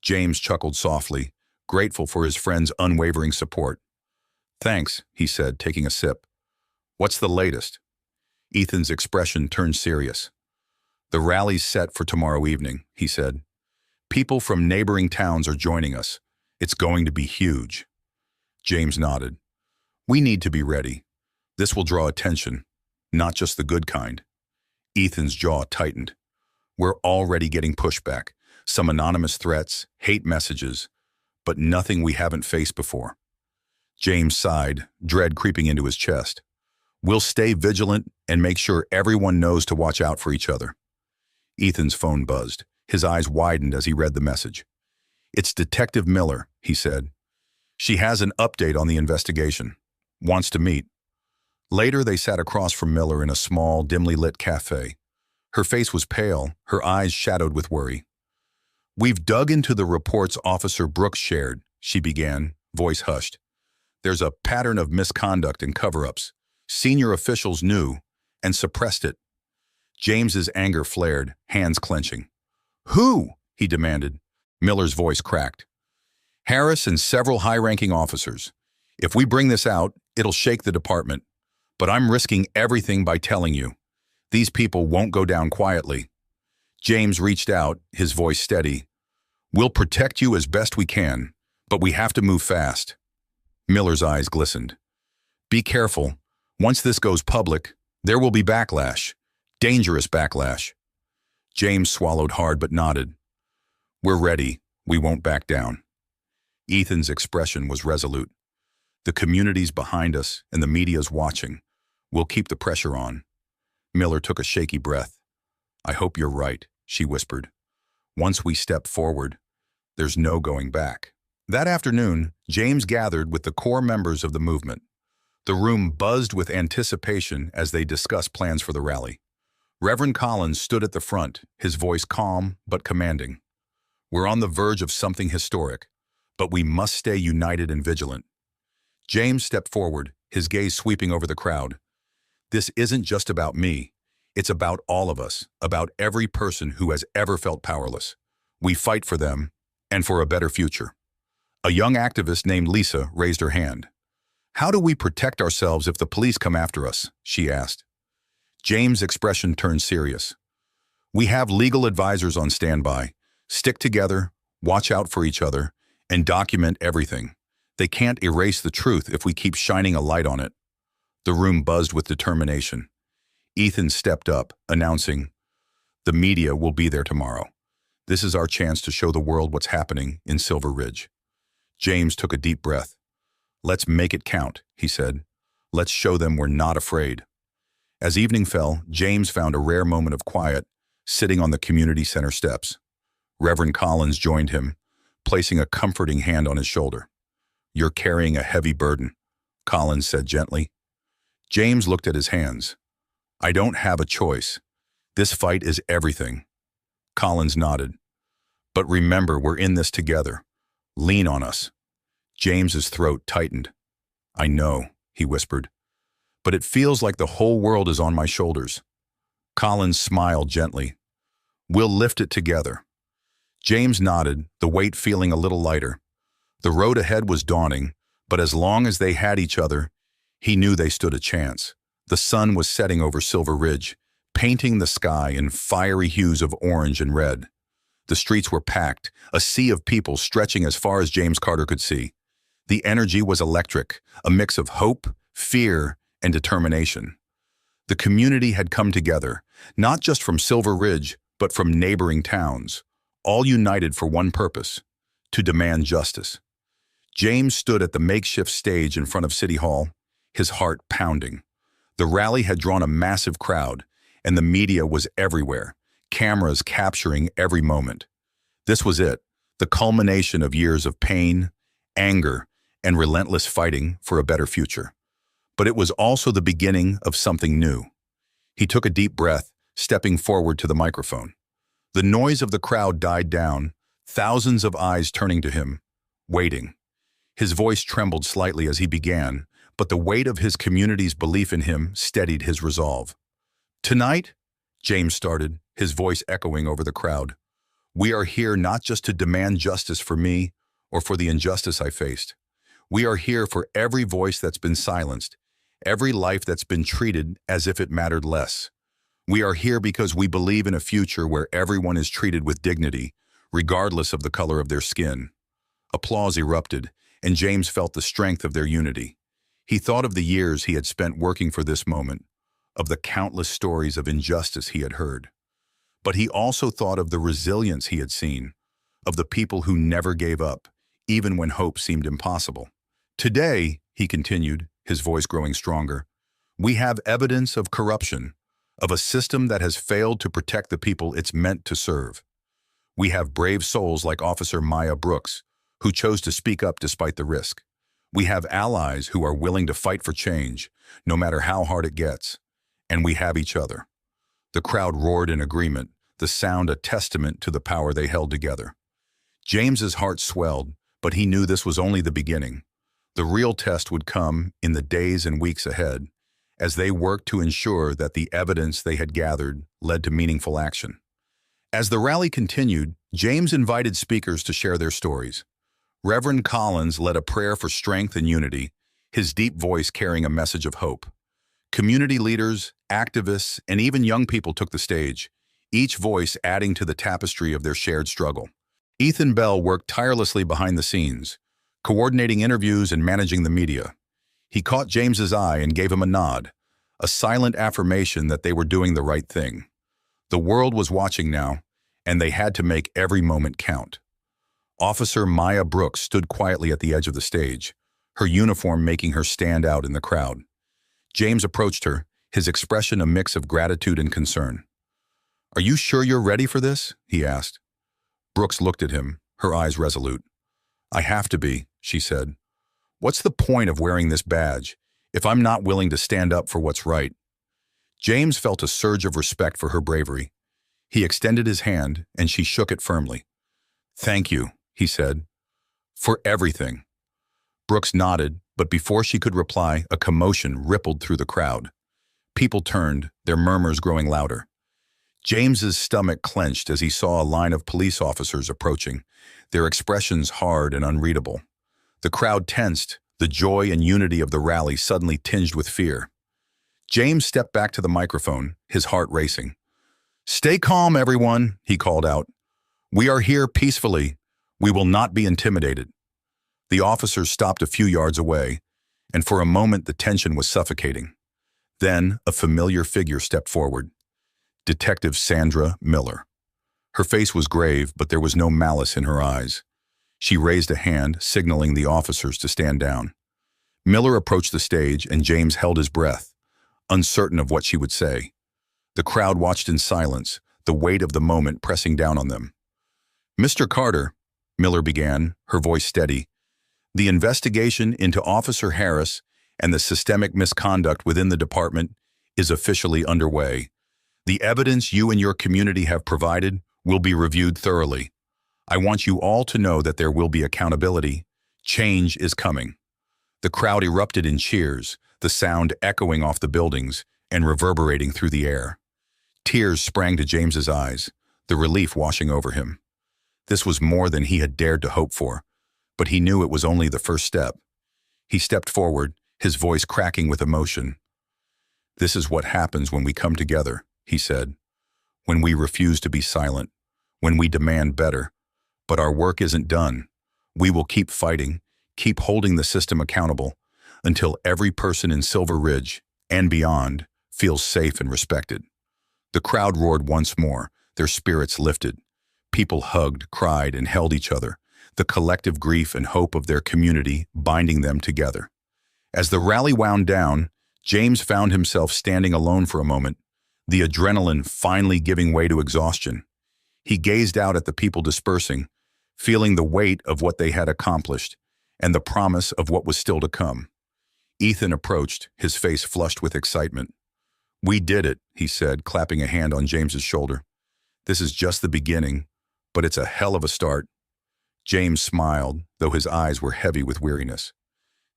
James chuckled softly, grateful for his friend's unwavering support. "Thanks," he said, taking a sip. "What's the latest?" Ethan's expression turned serious. "The rally's set for tomorrow evening," he said. "People from neighboring towns are joining us. It's going to be huge." James nodded. "We need to be ready. This will draw attention, not just the good kind." Ethan's jaw tightened. "We're already getting pushback, some anonymous threats, hate messages, but nothing we haven't faced before." James sighed, dread creeping into his chest. "We'll stay vigilant and make sure everyone knows to watch out for each other." Ethan's phone buzzed. His eyes widened as he read the message. "It's Detective Miller," he said. "She has an update on the investigation. Wants to meet." Later, they sat across from Miller in a small, dimly lit cafe. Her face was pale, her eyes shadowed with worry. "We've dug into the reports Officer Brooks shared," she began, voice hushed. "There's a pattern of misconduct and cover-ups. Senior officials knew and suppressed it." James's anger flared, hands clenching. "Who?" he demanded. Miller's voice cracked. "Harris and several high-ranking officers. If we bring this out, it'll shake the department. But I'm risking everything by telling you. These people won't go down quietly. James reached out, his voice steady. We'll protect you as best we can, but we have to move fast. Miller's eyes glistened. Be careful. Once this goes public, there will be backlash. Dangerous backlash. James swallowed hard but nodded. We're ready. We won't back down. Ethan's expression was resolute. The community's behind us and the media's watching. We'll keep the pressure on. Miller took a shaky breath. I hope you're right, she whispered. Once we step forward, there's no going back. That afternoon, James gathered with the core members of the movement. The room buzzed with anticipation as they discussed plans for the rally. Reverend Collins stood at the front, his voice calm but commanding. We're on the verge of something historic, but we must stay united and vigilant. James stepped forward, his gaze sweeping over the crowd. This isn't just about me. It's about all of us, about every person who has ever felt powerless. We fight for them and for a better future. A young activist named Lisa raised her hand. How do we protect ourselves if the police come after us? She asked. James' expression turned serious. We have legal advisors on standby. Stick together, watch out for each other, and document everything. They can't erase the truth if we keep shining a light on it. The room buzzed with determination. Ethan stepped up, announcing, the media will be there tomorrow. This is our chance to show the world what's happening in Silver Ridge. James took a deep breath. Let's make it count, he said. Let's show them we're not afraid. As evening fell, James found a rare moment of quiet, sitting on the community center steps. Reverend Collins joined him, placing a comforting hand on his shoulder. You're carrying a heavy burden, Collins said gently. James looked at his hands. I don't have a choice. This fight is everything. Collins nodded. But remember, we're in this together. Lean on us. James's throat tightened. I know, he whispered. But it feels like the whole world is on my shoulders. Collins smiled gently. We'll lift it together. James nodded, the weight feeling a little lighter. The road ahead was daunting, but as long as they had each other, he knew they stood a chance. The sun was setting over Silver Ridge, painting the sky in fiery hues of orange and red. The streets were packed, a sea of people stretching as far as James Carter could see. The energy was electric, a mix of hope, fear, and determination. The community had come together, not just from Silver Ridge, but from neighboring towns, all united for one purpose, to demand justice. James stood at the makeshift stage in front of City Hall, his heart pounding. The rally had drawn a massive crowd, and the media was everywhere, cameras capturing every moment. This was it, the culmination of years of pain, anger, and relentless fighting for a better future. But it was also the beginning of something new. He took a deep breath, stepping forward to the microphone. The noise of the crowd died down, thousands of eyes turning to him, waiting. His voice trembled slightly as he began, but the weight of his community's belief in him steadied his resolve. Tonight, James started, his voice echoing over the crowd. We are here not just to demand justice for me or for the injustice I faced. We are here for every voice that's been silenced, every life that's been treated as if it mattered less. We are here because we believe in a future where everyone is treated with dignity, regardless of the color of their skin. Applause erupted, and James felt the strength of their unity. He thought of the years he had spent working for this moment, of the countless stories of injustice he had heard. But he also thought of the resilience he had seen, of the people who never gave up, even when hope seemed impossible. Today, he continued, his voice growing stronger, we have evidence of corruption, of a system that has failed to protect the people it's meant to serve. We have brave souls like Officer Maya Brooks, who chose to speak up despite the risk. We have allies who are willing to fight for change, no matter how hard it gets. And we have each other. The crowd roared in agreement, the sound a testament to the power they held together. James's heart swelled, but he knew this was only the beginning. The real test would come in the days and weeks ahead, as they worked to ensure that the evidence they had gathered led to meaningful action. As the rally continued, James invited speakers to share their stories. Reverend Collins led a prayer for strength and unity, his deep voice carrying a message of hope. Community leaders, activists, and even young people took the stage, each voice adding to the tapestry of their shared struggle. Ethan Bell worked tirelessly behind the scenes, coordinating interviews and managing the media. He caught James's eye and gave him a nod, a silent affirmation that they were doing the right thing. The world was watching now, and they had to make every moment count. Officer Maya Brooks stood quietly at the edge of the stage, her uniform making her stand out in the crowd. James approached her, his expression a mix of gratitude and concern. "Are you sure you're ready for this?" he asked. Brooks looked at him, her eyes resolute. "I have to be," she said. "What's the point of wearing this badge if I'm not willing to stand up for what's right?" James felt a surge of respect for her bravery. He extended his hand, and she shook it firmly. "Thank you," he said, "for everything." Brooks nodded, but before she could reply, a commotion rippled through the crowd. People turned, their murmurs growing louder. James's stomach clenched as he saw a line of police officers approaching, their expressions hard and unreadable. The crowd tensed, the joy and unity of the rally suddenly tinged with fear. James stepped back to the microphone, his heart racing. "Stay calm, everyone," he called out. "We are here peacefully. We will not be intimidated." The officers stopped a few yards away, and for a moment the tension was suffocating. Then a familiar figure stepped forward. Detective Sandra Miller. Her face was grave, but there was no malice in her eyes. She raised a hand, signaling the officers to stand down. Miller approached the stage, and James held his breath, uncertain of what she would say. The crowd watched in silence, the weight of the moment pressing down on them. "Mr. Carter," Miller began, her voice steady, "the investigation into Officer Harris and the systemic misconduct within the department is officially underway. The evidence you and your community have provided will be reviewed thoroughly. I want you all to know that there will be accountability. Change is coming." The crowd erupted in cheers, the sound echoing off the buildings and reverberating through the air. Tears sprang to James's eyes, the relief washing over him. This was more than he had dared to hope for, but he knew it was only the first step. He stepped forward, his voice cracking with emotion. "This is what happens when we come together," he said. "When we refuse to be silent, when we demand better. But our work isn't done. We will keep fighting, keep holding the system accountable, until every person in Silver Ridge, and beyond, feels safe and respected." The crowd roared once more, their spirits lifted. People hugged, cried, and held each other, the collective grief and hope of their community binding them together. As the rally wound down, James found himself standing alone for a moment, the adrenaline finally giving way to exhaustion. He gazed out at the people dispersing, feeling the weight of what they had accomplished and the promise of what was still to come. Ethan approached, his face flushed with excitement. "We did it," he said, clapping a hand on James's shoulder. "This is just the beginning, but it's a hell of a start." James smiled, though his eyes were heavy with weariness.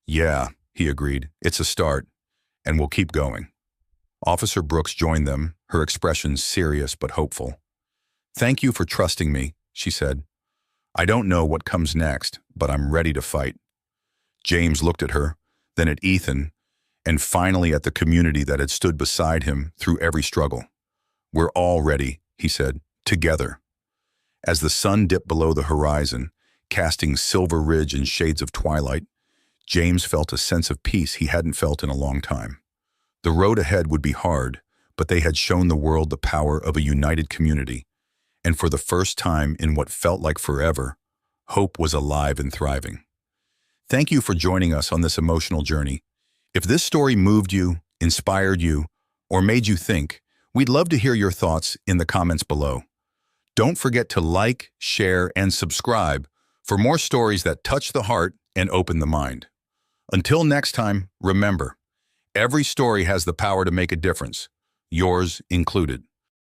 "Yeah," he agreed, "it's a start, and we'll keep going." Officer Brooks joined them, her expression serious but hopeful. "Thank you for trusting me," she said. "I don't know what comes next, but I'm ready to fight." James looked at her, then at Ethan, and finally at the community that had stood beside him through every struggle. "We're all ready," he said, "together." As the sun dipped below the horizon, casting Silver Ridge in shades of twilight, James felt a sense of peace he hadn't felt in a long time. The road ahead would be hard, but they had shown the world the power of a united community, and for the first time in what felt like forever, hope was alive and thriving. Thank you for joining us on this emotional journey. If this story moved you, inspired you, or made you think, we'd love to hear your thoughts in the comments below. Don't forget to like, share, and subscribe for more stories that touch the heart and open the mind. Until next time, remember, every story has the power to make a difference, yours included.